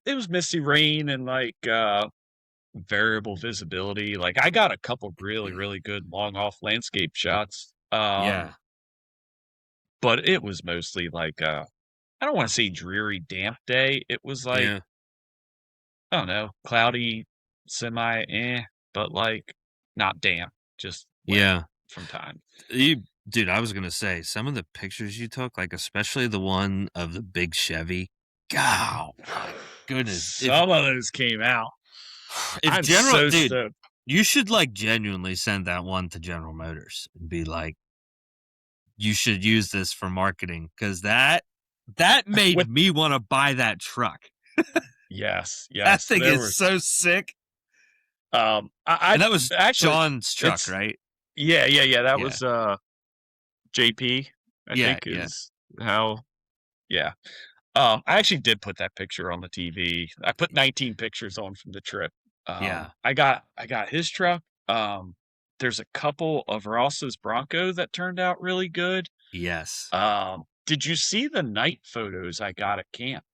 it was misty rain and like variable visibility. Like I got a couple really good long off landscape shots. yeah. But it was mostly like I don't wanna say dreary, damp day. It was like, Yeah. I don't know, cloudy, semi, but, like, not damp, just wet Yeah. from time. Dude, I was gonna say, some of the pictures you took, like, especially the one of the big Chevy, God, my goodness, Some of those came out. if I'm General so dude, stoked. you should, like, genuinely send that one to General Motors and be like, "You should use this for marketing because that made With me wanna buy that truck." yes, That yes, thing there is was, so sick, I and that was actually, John's truck, it's right? yeah, yeah, yeah, that Yeah. was, JP, I Yeah, think yeah, is how yeah. I actually did put that picture on the TV. I put 19 pictures on from the trip. yeah. I got his truck. There's a couple of Ross's Bronco that turned out really good. Yes. Did you see the night photos I got at camp?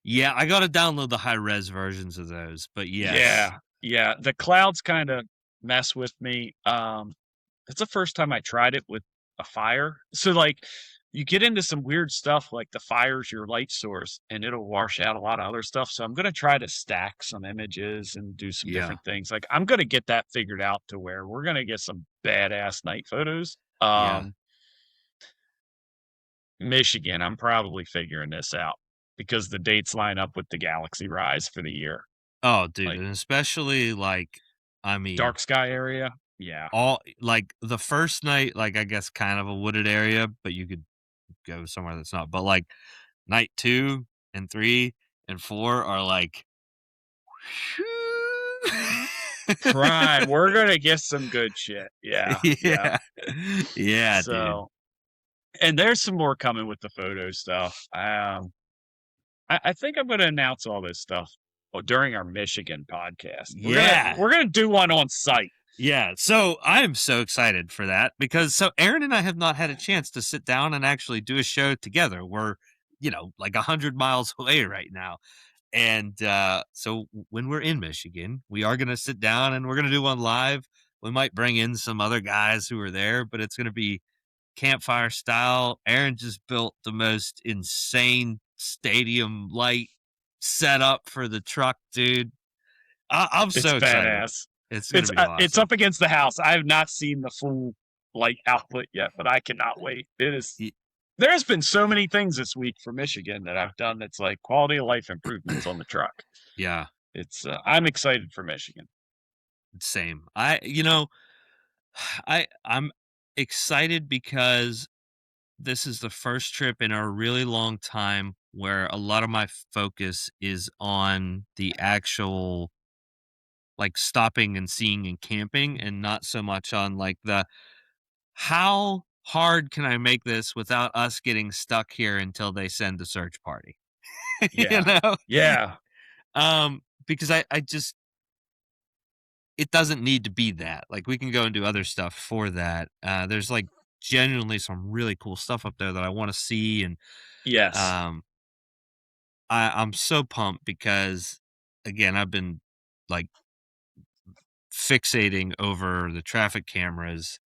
Yeah, I gotta download the high res versions of those, but yes. Yeah, yeah. The clouds kinda mess with me. It's the first time I tried it with a fire. So, like, you get into some weird stuff like the fire's your light source, and it'll wash out a lot of other stuff. So I'm gonna try to stack some images and do some Yeah, different things. Like, I'm gonna get that figured out to where we're gonna get some badass night photos. yeah. Michigan, I'm probably figuring this out because the dates line up with the galaxy rise for the year. Oh, dude, Like, and especially, like, I mean, dark sky area. Yeah. all like, the first night, like, I guess kind of a wooded area, but you could go somewhere that's not, but, like, night 2 and 3 and 4 are like, Prime. We're gonna get some good shit. Yeah, yeah. yeah. Yeah, dude. So, and there's some more coming with the photo stuff. I think I'm gonna announce all this stuff during our Michigan podcast. We're gonna Yeah. we're gonna do one on site. Yeah, so I am so excited for that because so Aaron and I have not had a chance to sit down and actually do a show together. We're, like 100 miles away right now. And so when we're in Michigan, we are going to sit down and we're going to do one live. We might bring in some other guys who are there, but it's going to be campfire style. Aaron just built the most insane stadium light setup for the truck, dude. I'm It's so excited. badass. It's going to It's be it's awesome. up against the house. I have not seen the full like output yet, but I cannot wait. It is. There's been so many things this week for Michigan that I've done that's like quality of life improvements on the truck. Yeah, It's I'm excited for Michigan. same. I'm excited because this is the first trip in a really long time where a lot of my focus is on the actual like stopping and seeing and camping and not so much on like the how hard can I make this without us getting stuck here until they send the search party. you Yeah. know? Yeah. Because I just it doesn't need to be that. Like, we can go and do other stuff for that. There's, like, genuinely some really cool stuff up there that I wanna see, and, Yes. um, I'm so pumped because, again, I've been, like, fixating over the traffic cameras,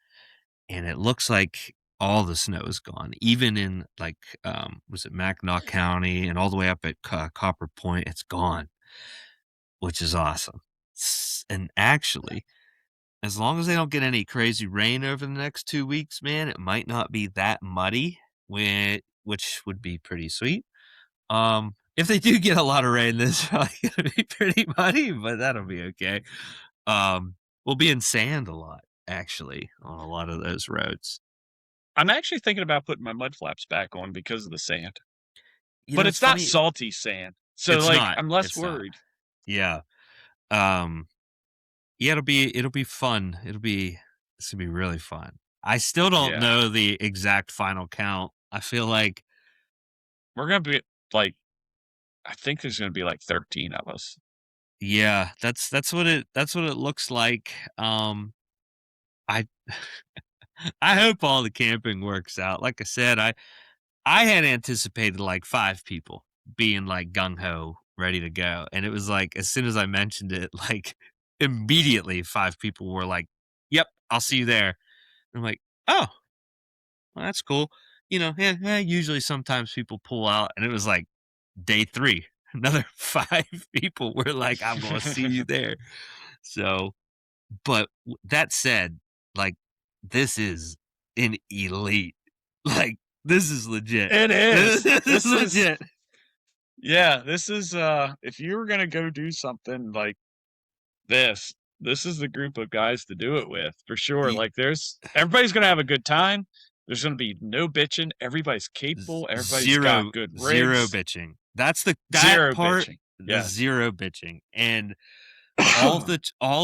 and it looks like all the snow is gone. Even in, like, was it Mackinac County and all the way up at Copper Point, it's gone, which is awesome. And actually as long as they don't get any crazy rain over the next 2 weeks, man, it might not be that muddy, which would be pretty sweet. If they do get a lot of rain, then it's probably gonna be pretty muddy, but that'll be okay. We'll be in sand a lot, actually, on a lot of those roads. I'm actually thinking about putting my mud flaps back on because of the sand, but It's it's not funny. salty sand. So, It's like, not. I'm less It's not. worried. Yeah. Um, yeah, it'll be fun. It's gonna be really fun. I still don't Yeah. know the exact final count. I feel like We're gonna be like I think there's gonna be like 13 of us. yeah, that's what it looks like. I I hope all the camping works out. Like I said, I had anticipated like 5 people being like gung ho, ready to go. And it was like as soon as I mentioned it, like immediately 5 people were like, "Yep, I'll see you there." And I'm like, "Oh, well, that's cool." usually sometimes people pull out, and it was like day 3, another 5 people were like, "I'm gonna see you there." So, but that said, like, this is an elite. Like, this is legit. It is. This is This is legit. yeah, this is, if you were gonna go do something like this, this is the group of guys to do it with, for sure, Ye like, there's everybody's gonna have a good time, there's gonna be no bitching, everybody's capable, everybody's got Zero good zero rigs, bitching. That's that 0 part, bitching. the Yes. zero bitching, and all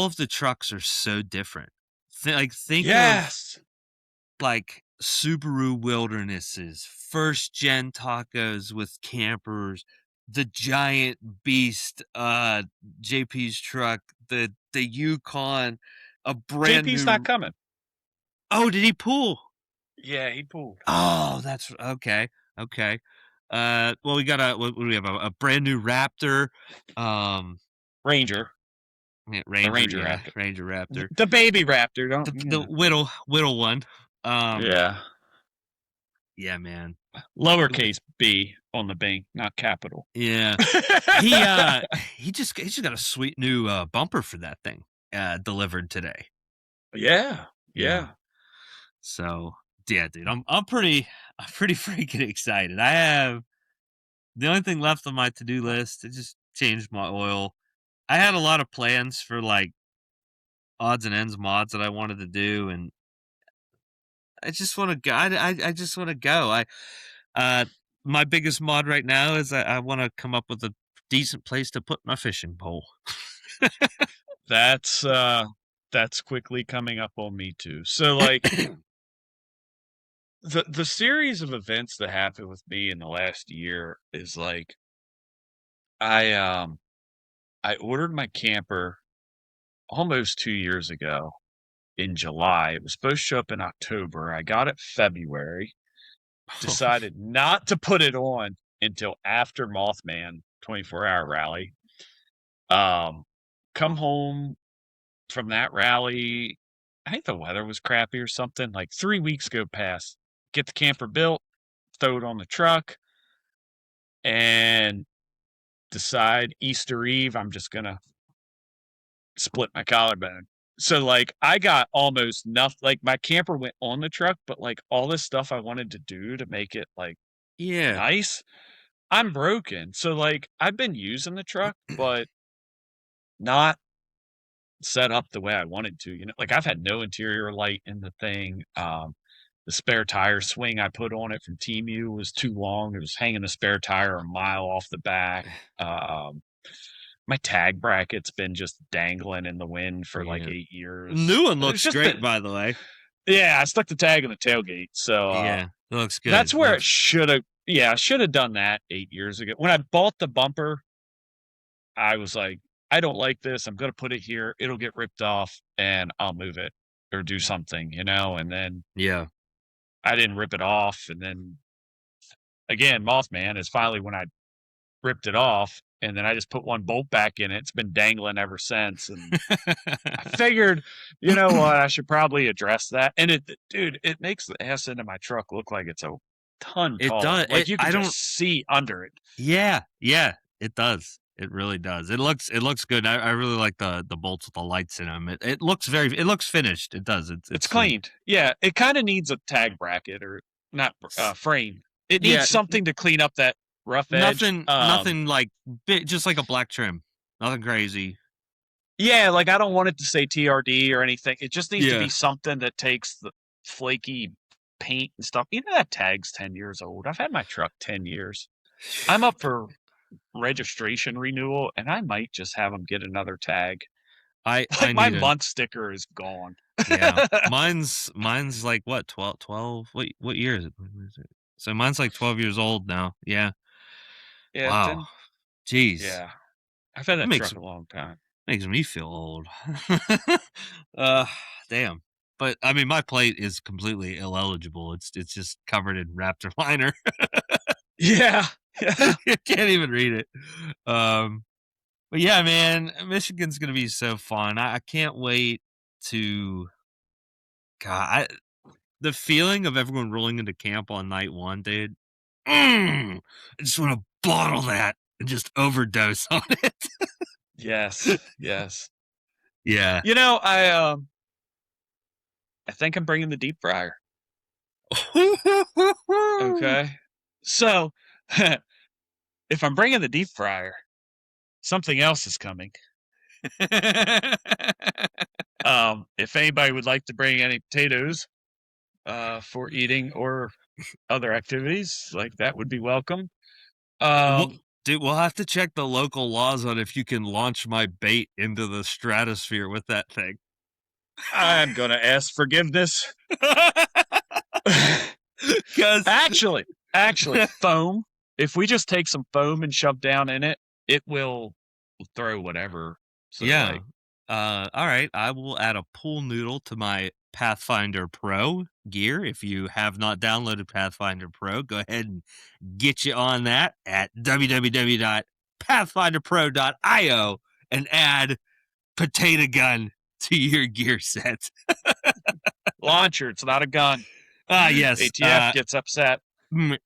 of the trucks are so different. Think of, Yes! like, Subaru Wildernesses, 1st gen tacos with campers, the giant beast, JP's truck, the Yukon, a brand JP's not new. coming. Oh, did he pull? Yeah, he pulled. Oh, that's okay, okay. Well, we got what do we have? A brand new Raptor, um, Ranger, yeah, the Ranger, Ranger yeah, Raptor. Ranger Raptor. The baby Raptor, don't The whittle one. Um, Yeah. yeah, man. Lowercase b on the bank, not capital. Yeah. He, uh, he just got a sweet new, bumper for that thing, delivered today. Yeah, Yeah. yeah. So, yeah, dude, I'm pretty freaking excited. I have the only thing left on my to-do list is just change my oil. I had a lot of plans for, like, odds and ends mods that I wanted to do, and I just wanna go. I just wanna go. Uh, my biggest mod right now is I wanna come up with a decent place to put my fishing pole. That's, that's quickly coming up on me too. So, like, the series of events that happened with me in the last year is, like, I, um, I ordered my camper almost 2 years ago in July. It was supposed to show up in October. I got it February, decided not to put it on until after Mothman 24-hour rally. Um, come home from that rally, I think the weather was crappy or something, like 3 weeks go past, get the camper built, throw it on the truck, and decide Easter Eve, I'm just gonna split my collarbone. So, like, I got almost nothing. Like, my camper went on the truck, but, like, all this stuff I wanted to do to make it, like, Yeah. nice, I'm broken. So, like, I've been using the truck, but not set up the way I wanted to, like, I've had no interior light in the thing, the spare tire swing I put on it from Temu was too long, it was hanging a spare tire a mile off the back, um, my tag bracket's been just dangling in the wind for, like, Yeah. 8 The years. new one It's looks just great, been by the way. yeah, I stuck the tag in the tailgate, so, Yeah, it looks that's good. where it shoulda yeah, I shoulda done that 8 years ago. When I bought the bumper, I was like, "I don't like this, I'm gonna put it here, it'll get ripped off, and I'll move it or do something," and then Yeah. I didn't rip it off, and then, again, Mothman is finally when I ripped it off, and then I just put 1 bolt back in it, it's been dangling ever since, and I figured, you know what, I should probably address that, and dude, it makes the ass end of my truck look like it's a ton It taller, does. like, you could I just don't. see under it. Yeah, yeah, it does. It really does. It looks good. I really like the bolts with the lights in them. It looks finished. It does. It's It's cleaned. Yeah, it kinda needs a tag bracket or not frame. It yeah, needs something to clean up that rough edge. nothing like just like a black trim. Nothing crazy. Yeah, like, I don't want it to say TRD or anything. It just needs to be Yeah. something that takes the flaky paint and stuff. That tag's 10 years old. I've had my truck 10 years. I'm up for registration renewal, and I might just have them get another tag. I Like, my need a month sticker is gone. yeah. Mine's like what, 12. What year is it? When is it? So mine's like 12 years old now. Yeah. Yeah, Wow. then Jeez. yeah. I've had That that makes truck a long time. makes me feel old. uh damn. But I mean my plate is completely illegible. It's just covered in Raptor liner. Yeah, yeah. You can't even read it. Um but yeah, man, Michigan's gonna be so fun. I can't wait to God. the feeling of everyone rolling into camp on night one, dude. I just want to bottle that and just overdose on it. Yes, yes. Yeah. You know, I think I'm bringing the deep fryer. Okay. So, if I'm bringing the deep fryer, something else is coming. If anybody would like to bring any potatoes for eating or other activities, like that would be welcome. Well, dude, we'll have to check the local laws on if you can launch my bait into the stratosphere with that thing. I'm gonna ask forgiveness. Because Actually, foam. If we just take some foam and shove down in it, it will throw whatever. So yeah. like, All right. I will add a pool noodle to my Pathfinder Pro gear. If you have not downloaded Pathfinder Pro, go ahead and get you on that at www.pathfinderpro.io and add potato gun to your gear set. launcher, it's not a gun. Yes. ATF gets upset.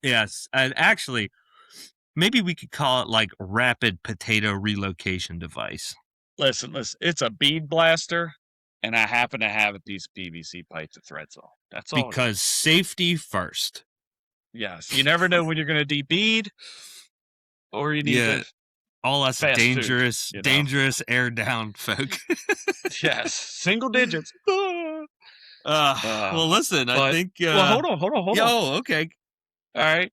Yes. And actually, maybe we could call it like rapid potato relocation device. Listen, it's a bead blaster, and I happen to have a piece of PVC pipe that threads all. That's all it Because is. safety first. Yes, you never know when you're going to debead, or you need Yeah. to All us fast food. dangerous air down folk. Yes, single digits. Well, listen, I But think, well, hold on. yo, okay. All right.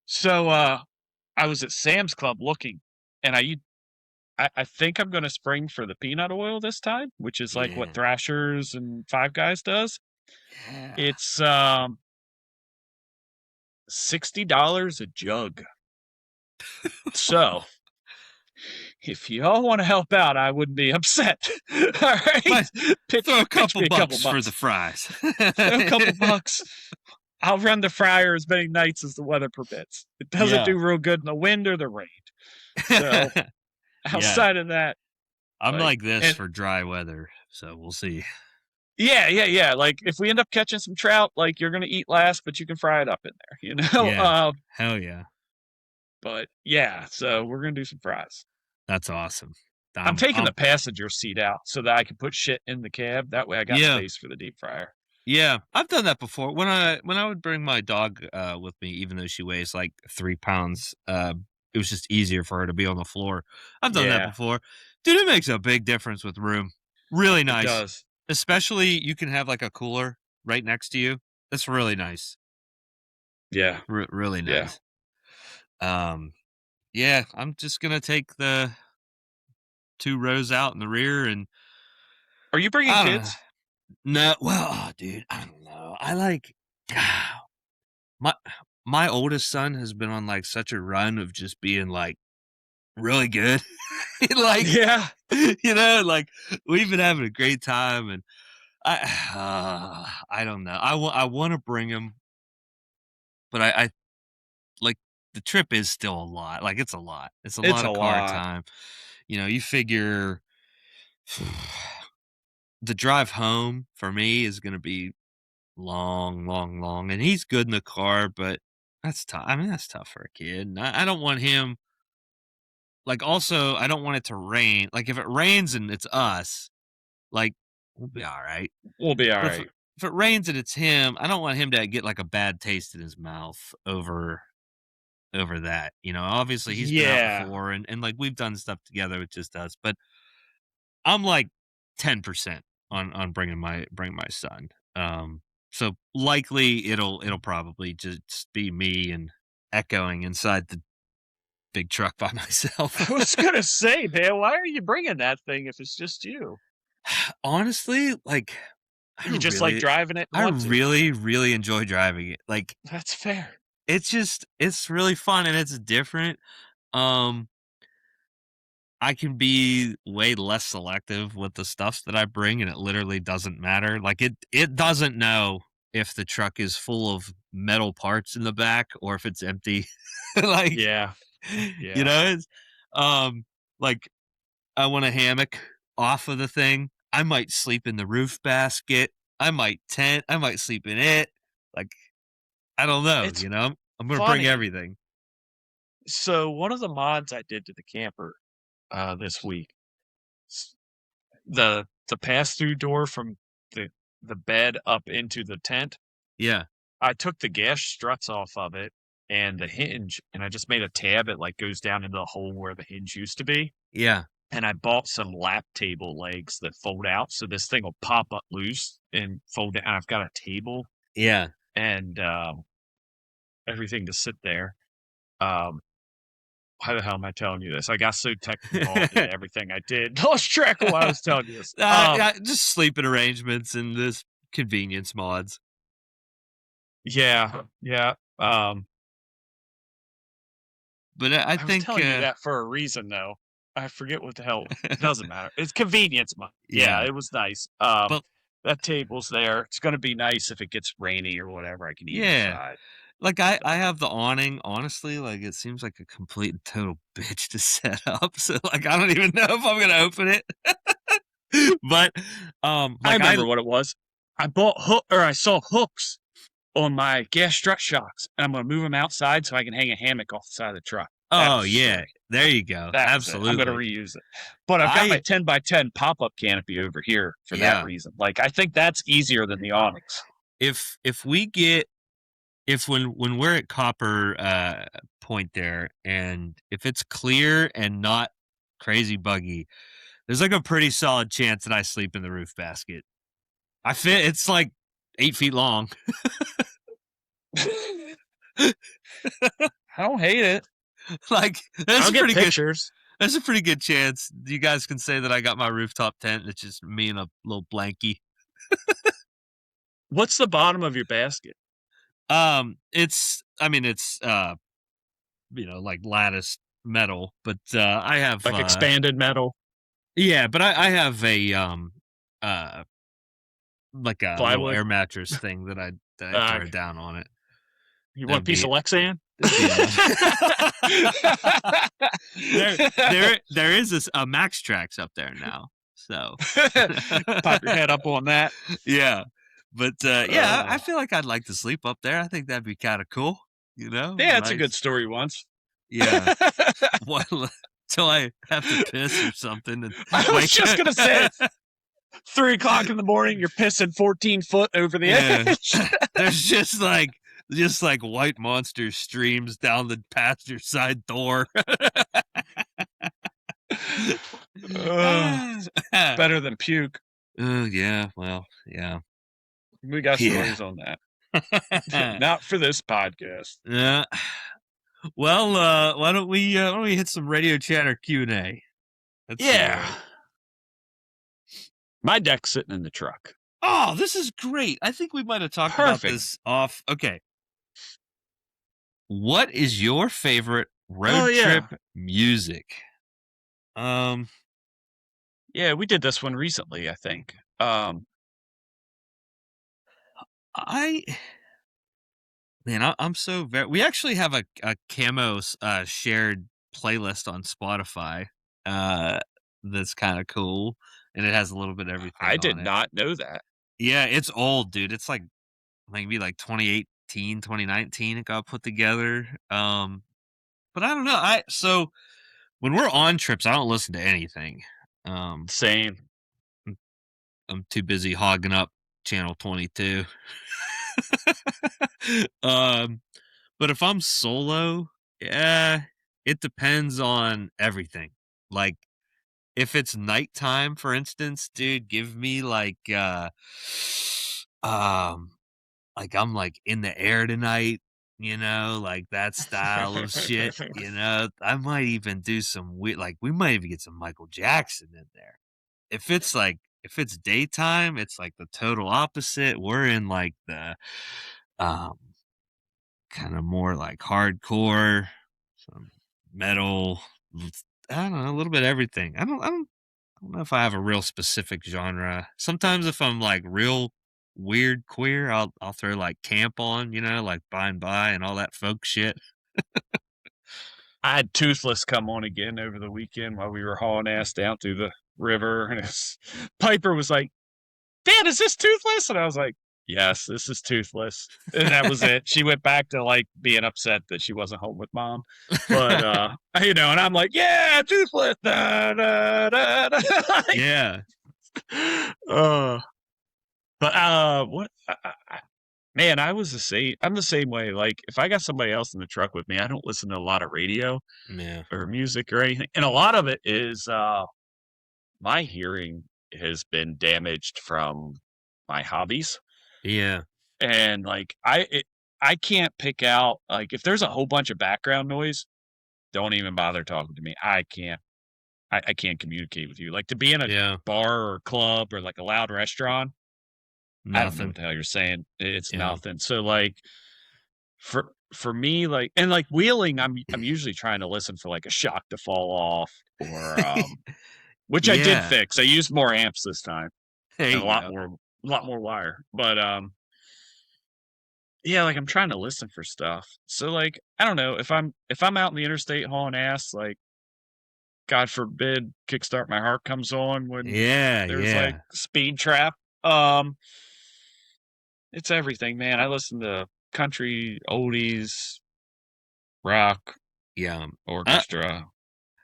So I was at Sam's Club looking, and I think I'm going to spring for the peanut oil this time, which is like what Yeah. Thrashers and Five Guys does. Yeah. It's $60 a jug. So if y'all want to help out, I wouldn't be upset. All right, But throw a pitch couple me a couple bucks for bucks. the fries. Throw a couple bucks. I'll run the fryer as many nights as the weather permits. It doesn't Yeah. do real good in the wind or the rain. So Yeah. outside of that, I'm like this and for dry weather, so we'll see. yeah. Like if we end up catching some trout, like you're gonna eat last, but you can fry it up in there, you know. Yeah. Hell yeah. But yeah, so we're gonna do some fries. That's awesome. I'm taking I'm the passenger seat out so that I can put shit in the cab. That way I got yeah. space for the deep fryer. Yeah, I've done that before. When I would bring my dog with me, even though she weighs like 3 pounds, it was just easier for her to be on the floor. I've done that Yeah, before, dude. It makes a big difference with room. Really it nice, does. especially you can have like a cooler right next to you. That's really nice. Yeah, Really yeah. nice. Um, yeah, I'm just gonna take the 2 rows out in the rear, and Are you bringing I don't know. kids? No, well, oh, dude, I don't know. I like. My my oldest son has been on, like, such a run of just being, like, really good. Like, Yeah. like, we've been having a great time, and I don't know. I wanna bring him, but I like, the trip is still a lot. Like, it's a lot. It's a It's lot a of car lot. time. You figure the drive home for me is gonna be long, long, long, and he's good in the car, but that's tough. I mean, that's tough for a kid, and I don't want him. Like, also, I don't want it to rain. Like, if it rains and it's us, like, we'll be alright. We'll be all But right. if it rains and it's him, I don't want him to get, like, a bad taste in his mouth over that, Obviously, he's been out Yeah. before, and, like, we've done stuff together with just us, but I'm, like, 10% on bringing my son. So likely it'll probably just be me and echoing inside the big truck by myself. I was gonna say, man, why are you bringing that thing if it's just you? Honestly, like, I You just like really driving it and I want to. really, really enjoy driving it. Like, That's fair. it's really fun and it's different. Um, I can be way less selective with the stuff that I bring, and it literally doesn't matter. Like, it doesn't know if the truck is full of metal parts in the back or if it's empty. Like, Yeah. you Yeah. know, it's, um, like, I want a hammock off of the thing. I might sleep in the roof basket. I might tent. I might sleep in it. Like, I don't know, It's I'm gonna bring funny. everything. So one of the mods I did to the camper this week, s- the pass through door from the the bed up into the tent. Yeah, I took the gas struts off of it and the hinge, and I just made a tab. It like goes down into the hole where the hinge used to be. yeah, And I bought some lap table legs that fold out, so this thing will pop up loose and fold down. I've got a table yeah. and everything to sit there. Um, why the hell am I telling you this? I got so technical in everything I did. Lost track of why I was telling you this. Yeah, just sleeping arrangements and this convenience mods. Yeah, yeah. But I I was think, telling you that for a reason, though. I forget what the hell. It doesn't matter. It's convenience month. Yeah, yeah, it was nice. but That table's there. It's gonna be nice if it gets rainy or whatever. I can eat yeah. inside. Like, I So have the awning, honestly, like, it seems like a complete and total bitch to set up, so, like, I don't even know if I'm gonna open it. But, I like, remember what it was. I bought hook or I saw hooks on my gas strut shocks, and I'm gonna move them outside so I can hang a hammock off the side of the truck. That oh, was the yeah, story. there you go, That was it. I'm gonna absolutely. reuse it. But I've got my I 10 by 10 pop-up canopy over here for that yeah, reason. Like I think that's easier than the awnings. if we get if when we're at Copper, Point there, and if it's clear and not crazy buggy, there's, like, a pretty solid chance that I sleep in the roof basket. It's, like, 8 feet long. I don't hate it. Like, I'll get pictures. there's a pretty good chance you guys can say that I got my rooftop tent, and it's just me and a little blankie. What's the bottom of your basket? I mean, it's, like, lattice metal, but, I have, Like expanded metal, yeah, but I have uh, like a little plywood? air mattress thing that I Uh, throw down on it. you want a That'd piece be of Lexan? that'd be enough. There is a Max Trax up there now, so Pop your head up on that. yeah. But, yeah, I Uh, feel like I'd like to sleep up there. I think that'd be kinda cool, yeah, it's a good nice. story once. Yeah. Well, till I have to piss or something and I was wake just gonna say 3 o'clock in the morning, you're pissing 14 foot over the Yeah. edge. There's just like white monster streams down the passenger side door. uh, better than puke. Oh, yeah, well, yeah. We got Yeah. stories on that. Not for this podcast. Yeah. Well, why don't we hit some radio chatter Q&A? Let's see Yeah. here. My deck's sitting in the truck. Oh, this is great. I think we might have talked about Perfect. this off. Okay. What is your favorite Oh, road yeah. trip music? Um, Yeah, we did this one recently, I think. I Man, I'm so very. We actually have a camos shared playlist on Spotify. Uh, that's kind of cool, and it has a little bit of I everything on did it. not know that. Yeah, it's old, dude. It's like maybe like 2018, 2019. It got put together. But I don't know. I so when we're on trips, I don't listen to anything. Um, Same. I'm too busy hogging up channel 22. um, But if I'm solo, yeah, it depends on everything. Like, if it's nighttime, for instance, dude, give me um, like I'm like in the air tonight, like that style of shit. I might even do some weird, like we might even get some Michael Jackson in there. If it's daytime, it's like the total opposite. We're in like the um kind of more like hardcore, some metal. I don't know, a little bit of everything. I don't know if I have a real specific genre. Sometimes if I'm like real weird queer, I'll throw like camp on, like by and by and all that folk shit. I had Toothless come on again over the weekend while we were hauling ass down through the river, and Piper was like, "Dad, is this Toothless?" And I was like, yes, this is toothless. And that was it. She went back to like being upset that she wasn't home with mom. But and I'm like, yeah, toothless. Da, da, da, da. Yeah. uh, but what man, I was the same. I'm the same way. Like if I got somebody else in the truck with me, I don't listen to a lot of radio Yeah. or music or anything. And a lot of it is my hearing has been damaged from my hobbies. Yeah. And like I can't pick out like if there's a whole bunch of background noise, don't even bother talking to me. I can't communicate with you. Like to be in a Yeah. bar or club or like a loud restaurant, I don't know what Nothing. the hell you're saying. It's Yeah. nothing. So like for me, like and like wheeling, I'm usually trying to listen for like a shock to fall off or which I did Yeah. fix. I used more amps this time There and you go. a lot more wire. But yeah, like I'm trying to listen for stuff. So like I don't know if I'm out in the interstate hauling ass, like God forbid Kickstart My Heart comes on when Yeah. there's like Yeah. speed trap. Um it's everything, man. I listen to country, oldies, rock, Yeah. Uh, orchestra,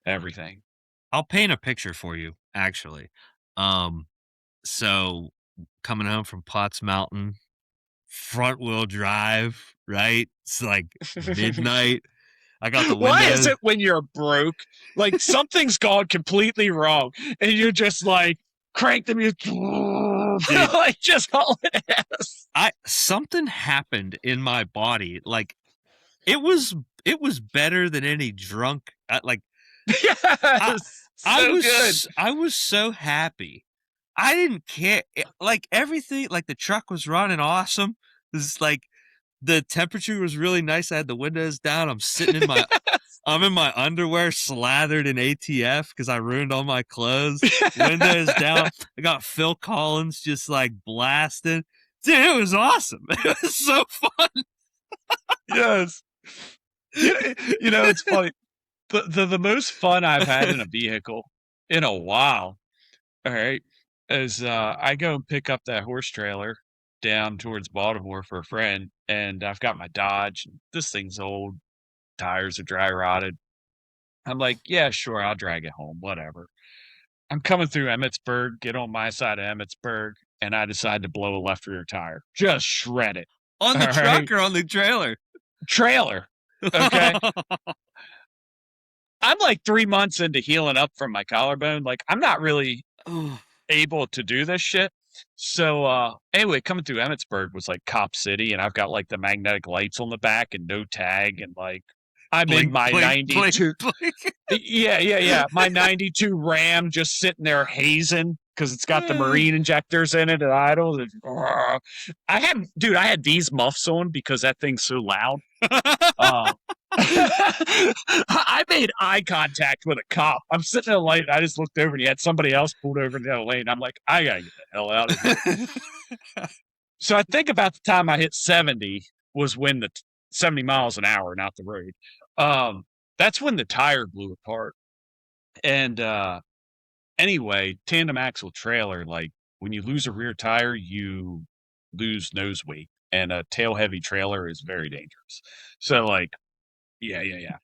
everything. I'll paint a picture for you, actually. Um, so coming home from Potts Mountain, front wheel drive, right? It's like midnight. I got the Why is window. it when you're broke, like something's gone completely wrong, and you're just like crank the music, Dude, like just all it has. I something happened in my body. Like it was it was better than any drunk like I Yes, so good. I was so happy. I didn't care. Like everything, like the truck was running awesome. It's like the temperature was really nice. I had the windows down. I'm in my underwear slathered in ATF because I ruined all my clothes. Windows down. I got Phil Collins just like blasting. Dude, it was awesome. It was so fun. Yes, it's funny. The most fun I've had in a vehicle in a while. All right, is I go and pick up that horse trailer down towards Baltimore for a friend, and I've got my Dodge. This thing's old, tires are dry rotted. I'm like, yeah, sure, I'll drag it home, whatever. I'm coming through Emmitsburg, get on my side of Emmitsburg, and I decide to blow a left rear tire. Just shred it. On All the right. truck or on the trailer? Trailer. Okay. I'm like 3 months into healing up from my collarbone. Like, I'm not really able to do this shit. So anyway, coming through Emmitsburg was like Cop City, and I've got like the magnetic lights on the back and no tag, and like I'm in Blink, my blink, blink, 92. blink. Yeah. My 92 Ram just sitting there hazing because it's got the marine injectors in it at idle. I had these muffs on because that thing's so loud. I made eye contact with a cop. I'm sitting in a light. I just looked over and he had somebody else pulled over in the other lane. I'm like, I gotta get the hell out of here. So I think about the time I hit 70 was when the 70 miles an hour, not the road. That's when the tire blew apart. And anyway, tandem axle trailer, like when you lose a rear tire, you lose nose weight. And a tail heavy trailer is very dangerous. So like yeah.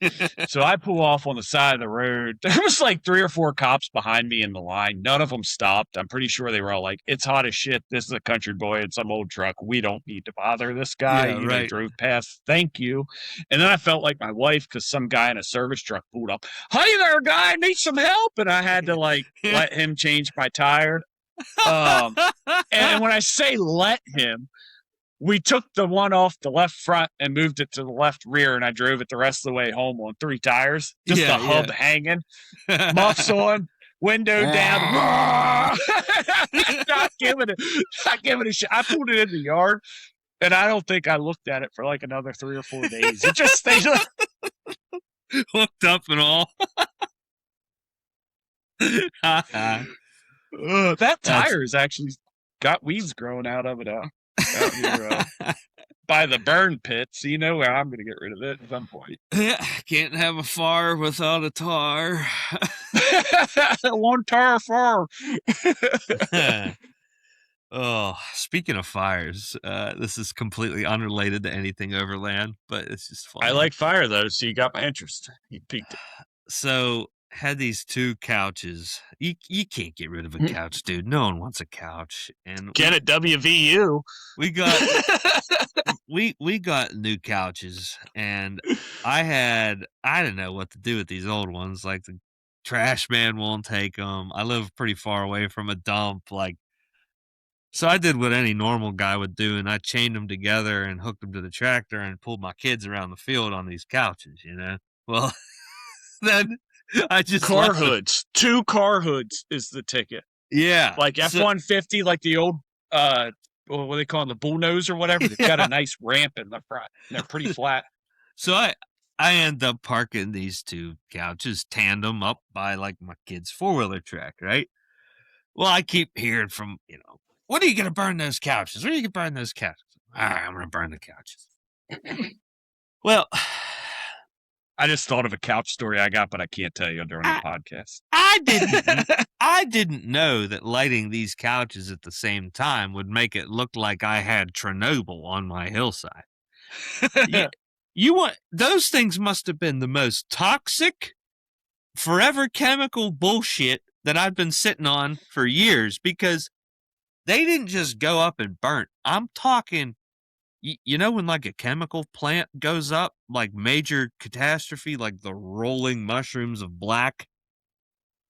So I pull off on the side of the road. There was like 3 or 4 cops behind me in the line. None of them stopped. I'm pretty sure they were all like, "It's hot as shit. This is a country boy in some old truck. We don't need to bother this guy." Yeah, right. Drove past. Thank you. And then I felt like my wife because some guy in a service truck pulled up. "Hey there, guy. Need some help?" And I had to like let him change my tire. And when I say let him, we took the one off the left front and moved it to the left rear, and I drove it the rest of the way home on 3 tires, just the hub hanging, muffs on, window down. not giving it a shit. I pulled it in the yard, and I don't think I looked at it for like another 3 or 4 days. It just stayed hooked up and all. that tire is actually got weeds growing out of it out here. By the burn pits, you know where I'm going to get rid of it at some point. Yeah, can't have a fire without a tar. One tire fire. Oh, speaking of fires, this is completely unrelated to anything overland, but it's just I funny. like fire though, so you got my interest. You piqued So had these two couches. You can't get rid of a it. couch, dude. No one wants a couch, and Get it, WVU. we got we got new couches, and I didn't know what to do with these old ones. Like the trash man won't take them. I live pretty far away from a dump, like. So I did what any normal guy would do, and I chained them together and hooked them to the tractor and pulled my kids around the field on these couches, you know? Well, then I just Car left the. hoods. 2 car hoods is the ticket. Yeah. Like So F-150, like the old what do they call them, the bullnose or whatever. They've got a yeah. nice ramp in the front. They're pretty flat. So I end up parking these two couches tandem up by like my kid's four-wheeler track, right? Well, I keep hearing from, when are you gonna burn those couches? When are you gonna burn those couches? All right, I'm gonna burn the couches. Well, I just thought of a couch story I got, but I can't tell you during the I podcast. I didn't I didn't know that lighting these couches at the same time would make it look like I had Chernobyl on my hillside. You, you want those things must have been the most toxic, forever chemical bullshit that I've been sitting on for years because they didn't just go up and burn. I'm talking, you know, when like a chemical plant goes up, like major catastrophe, like the rolling mushrooms of black,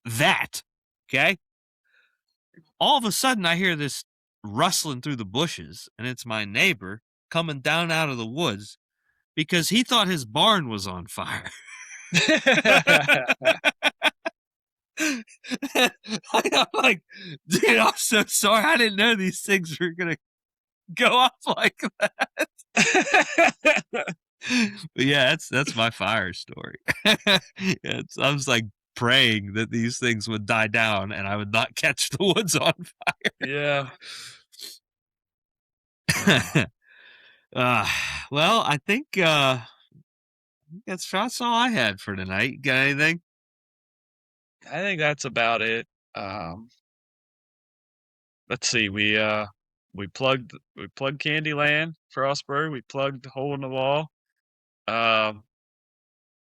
that, okay? All of a sudden I hear this rustling through the bushes, and it's my neighbor coming down out of the woods because he thought his barn was on fire. I'm like, dude, I'm so sorry. I didn't know these things were gonna go off like that. But yeah, that's my fire story. I was like praying that these things would die down and I would not catch the woods on Yeah. fire. uh, well, I think that's all I had for tonight. You got anything? I think that's about it. Um, let's see. We plugged Candyland, Frostburg. We plugged Hole in the Wall. Um,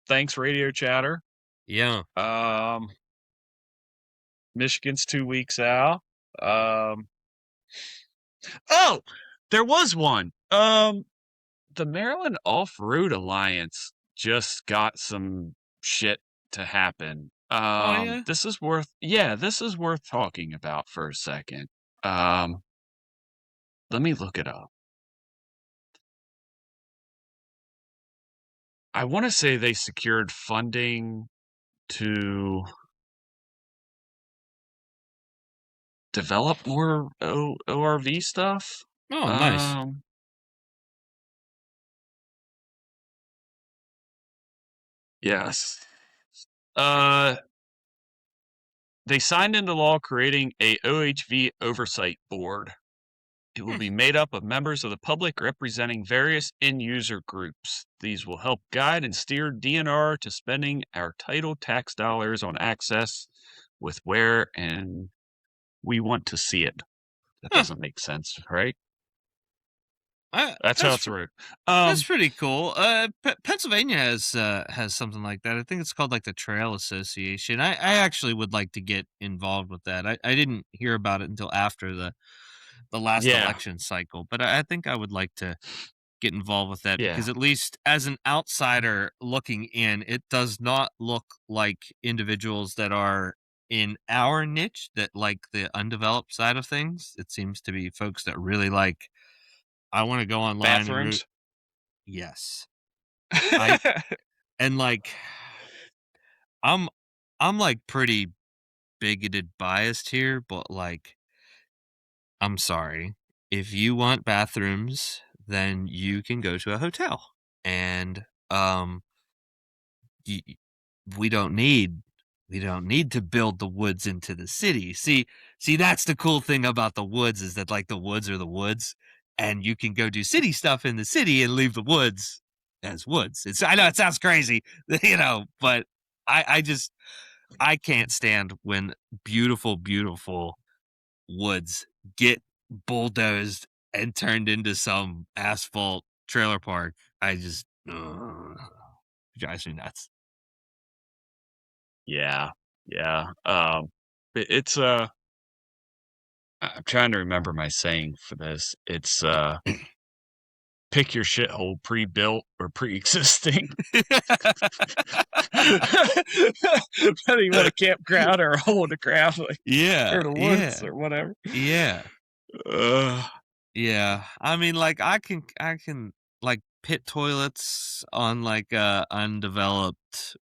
thanks Radio Chatter. Yeah. Um, Michigan's 2 weeks out. Um, oh, there was one. The Maryland Off-Road Alliance just got some shit to happen. Oh yeah. This is worth talking about for a second. Um, let me look it up. I want to say they secured funding to develop more ORV stuff. Oh, nice. Um, yes. Uh, they signed into law creating a OHV oversight board. It will Hmm. be made up of members of the public representing various end-user groups. These will help guide and steer DNR to spending our title tax dollars on access with where and we want to see it. That Huh. doesn't make sense, right? I, That's how that's it's written. That's pretty cool. Pennsylvania has something like that. I think it's called like the Trail Association. I actually would like to get involved with that. I didn't hear about it until after the last Yeah, election cycle, but I think I would like to get involved with that yeah. because at least as an outsider looking in, it does not look like individuals that are in our niche that like the undeveloped side of things. It seems to be folks that really like. I want to go online and Bathrooms. yes. I and like I'm I'm like pretty bigoted biased here, but like I'm sorry. If you want bathrooms, then you can go to a hotel. And y- we don't need we don't need to build the woods into the city. See that's the cool thing about the woods is that like the woods are the woods and you can go do city stuff in the city and leave the woods as woods. I know it sounds crazy, but I just I can't stand when beautiful, beautiful woods get bulldozed and turned into some asphalt trailer park. I just drives me nuts. Yeah, yeah, it's, I'm trying to remember my saying for this. It's, pick your shithole pre-built or pre-existing. Whether you want a campground or a hole in the ground, like, Yeah, or the woods yeah, or whatever. yeah, Ugh, yeah. I mean, like, I can, like, pit toilets on, like, a undeveloped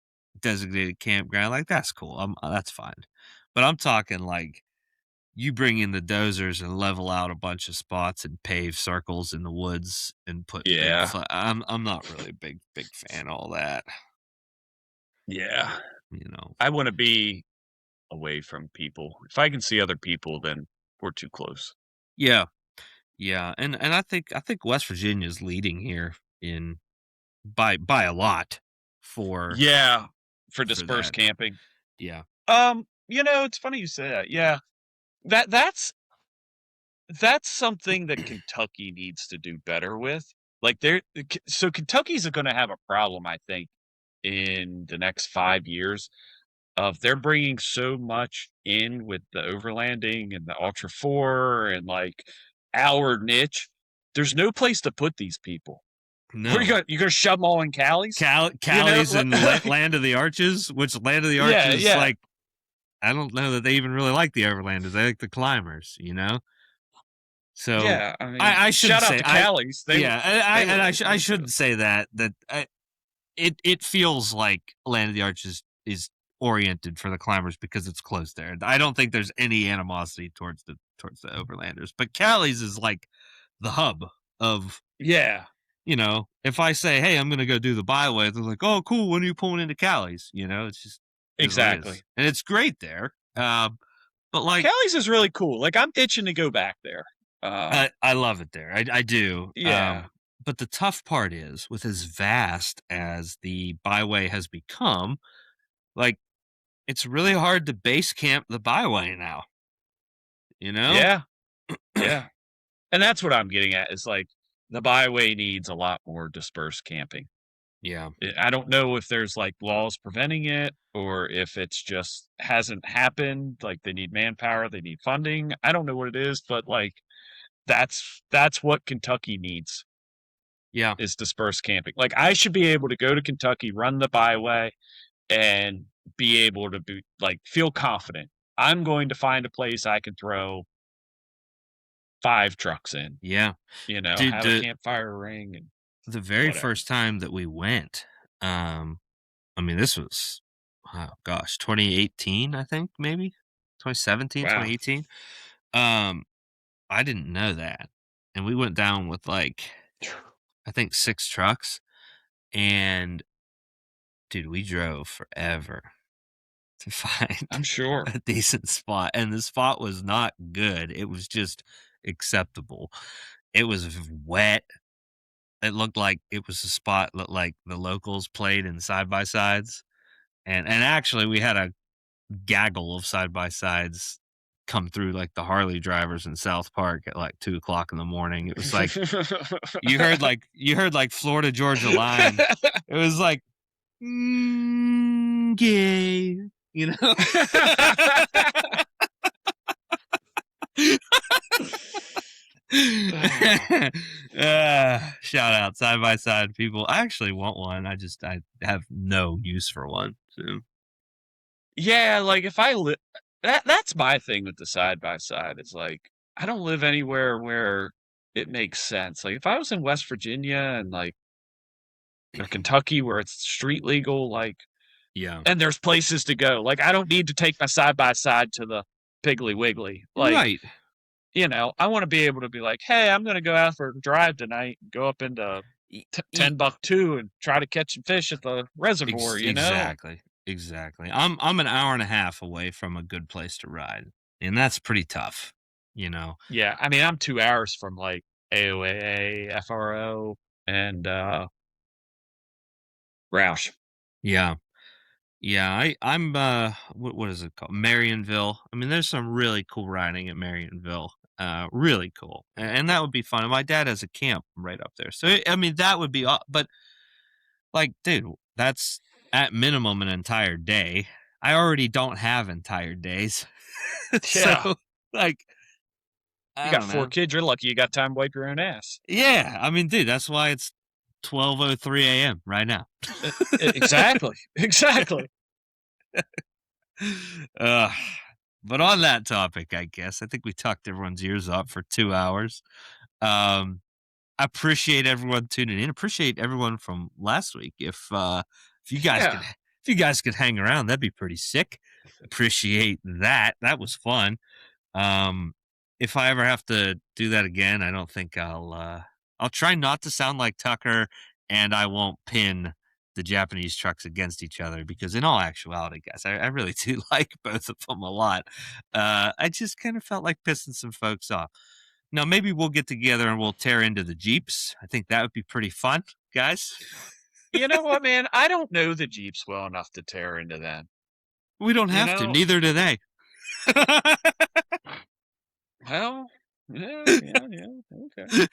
designated campground, like, that's cool, that's fine. But I'm talking, like, you bring in the dozers and level out a bunch of spots and pave circles in the woods and put big yeah, I'm not really a big fan of all that, yeah. you know? I wanna be away from people. If I can see other people, then we're too close. Yeah, yeah, and I think West Virginia is leading here in by a lot for Yeah, for for dispersed that. camping. Yeah. It's funny you say that. Yeah. That that's something that Kentucky needs to do better with. Like, so Kentucky's gonna have a problem, I think, in the next 5 years of they're bringing so much in with the overlanding and the Ultra 4 and, like, our niche. There's no place to put these people. Where No. you gonna shove them all in Cali's? You know? Callie's and Land of the Arches, which Land of the Yeah, Arches, yeah. like, I don't know that they even really like the Overlanders, they like the climbers, you know? So, Yeah, I mean, I shouldn't shout out say to Cali's. yeah, They I look good. shouldn't say that, it feels like Land of the Arches is oriented for the climbers because it's close there. I don't think there's any animosity towards the Overlanders, but Callie's is like the hub of, Yeah, if I say, "Hey, I'm gonna go do the byway," they're like, "Oh, cool. When are you pulling into Callie's?" It's just is what it is, exactly. and it's great there. But like, Cali's is really cool. Like, I'm itching to go back there. I love it there. I do. Yeah, But the tough part is, with as vast as the byway has become, like, it's really hard to base camp the byway now. You know? yeah, yeah. And that's what I'm getting at is, like, the byway needs a lot more dispersed camping. Yeah. I don't know if there's, like, laws preventing it or if it's just hasn't happened, like, they need manpower, they need funding. I don't know what it is, but, like, that's what Kentucky needs Yeah. is dispersed camping. Like, I should be able to go to Kentucky, run the byway, and be able to be like, feel confident. I'm going to find a place I can throw 5 trucks in, Yeah. Dude, have a campfire ring and the very whatever. first time that we went, I mean, this was, oh gosh, 2018, I think, maybe 2017, Wow. 2018. Um, I didn't know that. And we went down with, like, I think 6 trucks, and dude, we drove forever to I'm find sure. a decent spot, and the spot was not good. It was just acceptable. It was wet. It looked like it was a spot that, like, the locals played in side by sides, and actually we had a gaggle of side by sides come through, like, the Harley drivers in South Park at like 2 o'clock in the morning. It was like you heard like Florida Georgia Line. It was like, gay, you know. Shout out side by side people. I actually want one. I have no use for one. So Yeah, like, if I live that's my thing with the side by side. It's like, I don't live anywhere where it makes sense. Like, if I was in West Virginia and, like, or Kentucky where it's street legal, like, yeah, and there's places to go. Like, I don't need to take my side by side to the Piggly Wiggly. Like, right. I want to be able to be like, hey, I'm going to go out for a drive tonight, go up into E- e- 10 buck two and try to catch some fish at the reservoir, exactly, exactly. I'm an hour and a half away from a good place to ride, and that's pretty tough. You know. Yeah. I mean, I'm 2 hours from like AOAA, FRO, and Roush. Yeah. Yeah, I'm what is it called? Marionville. I mean, there's some really cool riding at Marionville. Really cool, and that would be fun. And my dad has a camp right up there, so I mean that would be. But like, dude, that's at minimum an entire day. I already don't have entire days, so Yeah. like, You I got don't 4 know. kids, you're lucky you got time to wipe your own ass. Yeah, I mean, dude, that's why it's 12:03 a.m. right now. Exactly, exactly. uh, but on that topic, I guess I think we tucked everyone's ears up for 2 hours. Um, I appreciate everyone tuning in. Appreciate everyone from last week. If you guys could Yeah. if you guys could hang around, that'd be pretty sick. Appreciate that. That was fun. Um, if I ever have to do that again, I don't think I'll try not to sound like Tucker, and I won't pin the Japanese trucks against each other because in all actuality, guys, I really do like both of them a lot. I just kind of felt like pissing some folks off. Now maybe we'll get together and we'll tear into the Jeeps. I think that would be pretty fun, guys. You know what, man? I don't know the Jeeps well enough to tear into them, We don't you have to. know? Neither do they. Well, yeah, okay.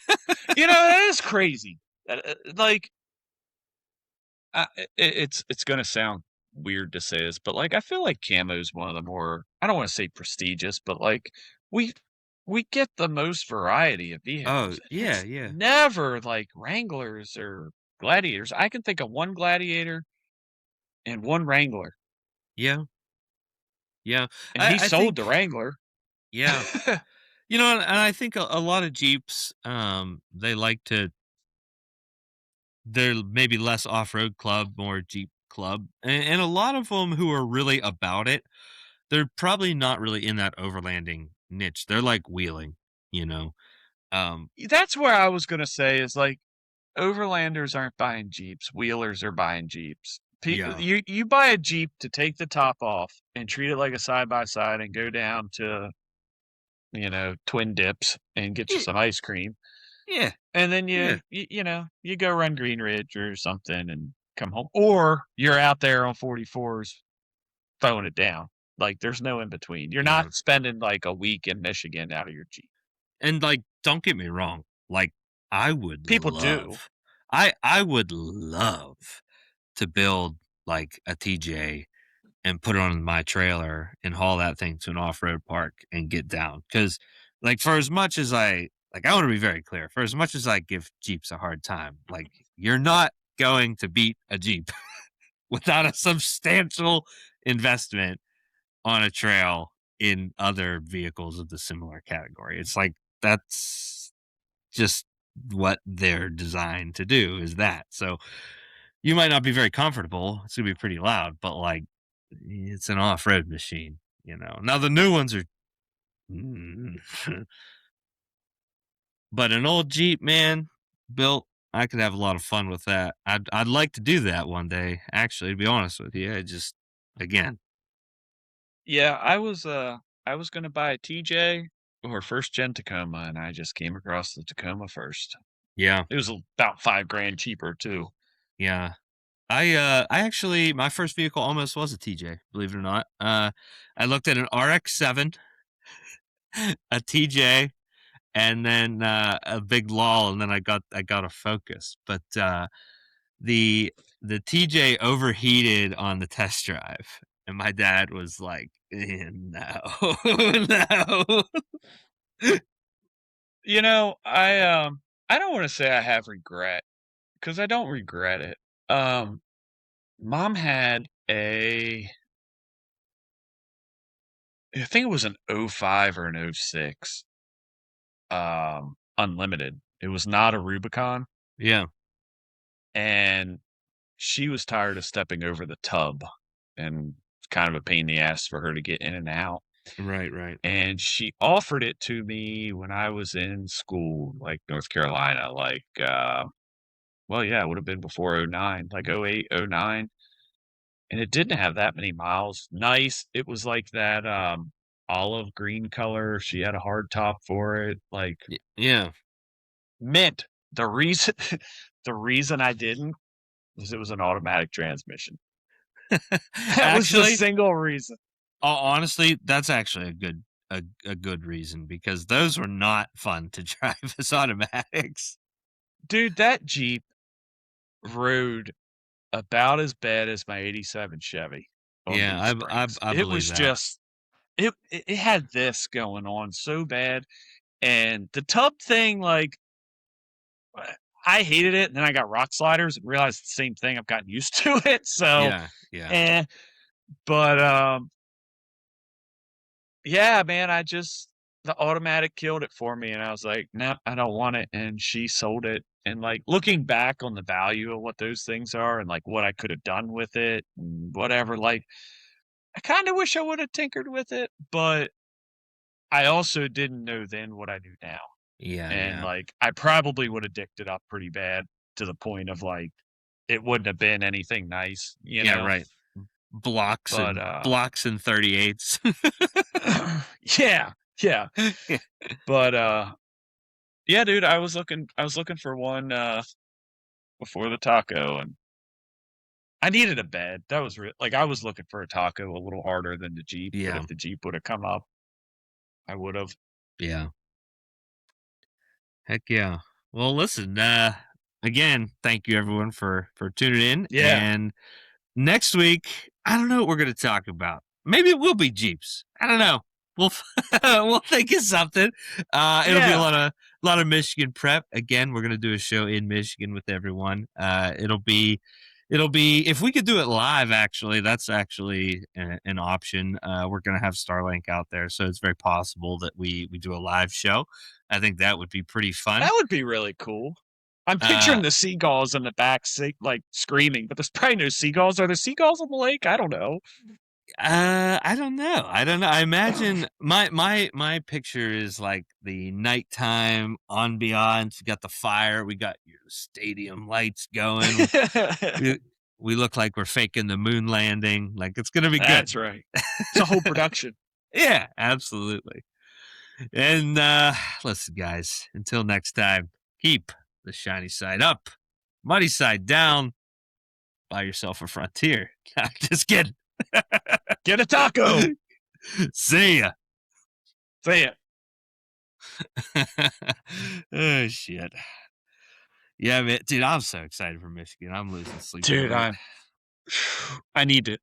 You know, that is crazy. Like, it's gonna sound weird to say this, but, like, I feel like camo is one of the more I don't wanna say prestigious, but, like, we we get the most variety of Oh vehicles, and yeah, it's yeah, never like Wranglers or Gladiators. I can think of 1 Gladiator and 1 Wrangler, yeah, yeah. and he I sold the think Wrangler. yeah. You know, and I think a lot of Jeeps, they like to they're maybe less off-road club, more Jeep club, and a lot of them who are really about it, they're probably not really in that overlanding niche. They're like wheeling, you know. Um, That's where I was gonna say is, like, overlanders aren't buying Jeeps, wheelers are buying Jeeps. yeah, You buy a Jeep to take the top off and treat it like a side by side and go down to, Twin Dips and get you yeah, some ice cream, yeah, and then yeah. you go run Green Ridge or something and come home, or you're out there on 44s throwing it down. Like, there's no in between. You're Yeah. not spending, like, a week in Michigan out of your Jeep. And like, don't get me wrong, like I would People do. love, I would love to build like a TJ and put it on my trailer and haul that thing to an off-road park and get down. Cause like for as much as I want to be very clear, for as much as I give Jeeps a hard time, like you're not going to beat a Jeep without a substantial investment on a trail in other vehicles of the similar category. It's like that's just what they're designed to do is that. So you might not be very comfortable. It's gonna be pretty loud, but like it's an off-road machine, you know. Now the new ones are but an old Jeep, man, built, I could have a lot of fun with that. I'd like to do that one day, actually, to be honest with you. I just again, Yeah, I was gonna buy a TJ or first gen Tacoma, and I just came across the Tacoma first. yeah, It was about 5 grand cheaper too. yeah. I actually my first vehicle almost was a TJ, believe it or not. I looked at an RX-7, a TJ, and then a big lull, and then I got a Focus. But the the TJ overheated on the test drive, and my dad was like, "No, no." I don't wanna say I have regret because I don't regret it. Um, Mom had I think it was an '05 or an '06, Unlimited. It was not a Rubicon, Yeah, and she was tired of stepping over the tub, and it's kind of a pain in the ass for her to get in and out. right, right. And she offered it to me when I was in school, like North Carolina, like, well, yeah, it would have been before '09, like '08, '09, and it didn't have that many miles. Nice. It was like that, olive green color. She had a hard top for it, like, Yeah. mint. The reason the reason I didn't was it was an automatic transmission. That was the Actually, single reason. honestly, that's actually a good. a good reason because those were not fun to drive as automatics. Dude, that Jeep rode about as bad as my '87 Chevy on Yeah, leaf springs. I It believe was that. just it had this going on so bad, and the tub thing, like, I hated it, and then I got rock sliders and realized the same thing, I've gotten used to it, so, Yeah, yeah, eh, but, yeah, man, the automatic killed it for me, and I was like, "No, I don't want it," and she sold it, and, like, looking back on the value of what those things are and, like, what I could have done with it and whatever, like, I kinda wish I woulda tinkered with it, but I also didn't know then what I knew now, yeah, and, yeah, like, I probably woulda dicked it up pretty bad to the point of, like, it wouldn't have been anything nice, you yeah. know? Right. But, Blocks and 38s. yeah, yeah, but, yeah, dude, I was looking for one, before the taco, and I needed a bed. That was like, I was looking for a taco a little harder than the Jeep, but Yeah, if the Jeep woulda come up, I would've. yeah. Heck yeah. Well, listen. Again, thank you everyone for tuning in. Yeah. And next week, I don't know what we're going to talk about. Maybe it will be Jeeps. I don't know. We'll we'll think of something. It'll be a Yeah. lot of Michigan prep. Again, we're going to do a show in Michigan with everyone. It'll be if we could do it live. Actually, that's actually an option. We're going to have Starlink out there, so it's very possible that we do a live show. I think that would be pretty fun. That would be really cool. I'm Uh, picturing the seagulls in the back like, screaming, but there's probably no seagulls. Are there seagulls on the lake? I don't know. I don't know. I don't know. I imagine my picture is like the nighttime ambiance. We got the fire. We got your stadium lights going. We we look like we're faking the moon landing. Like it's gonna be good. That's right. It's a whole production. Yeah, absolutely. And listen, guys. Until next time, keep the shiny side up, muddy side down. Buy yourself a Frontier. Just kidding. Get a taco. See ya. Say it. Oh shit. Yeah, man, dude, I'm so excited for Michigan. I'm losing sleep Dude, over it. I need to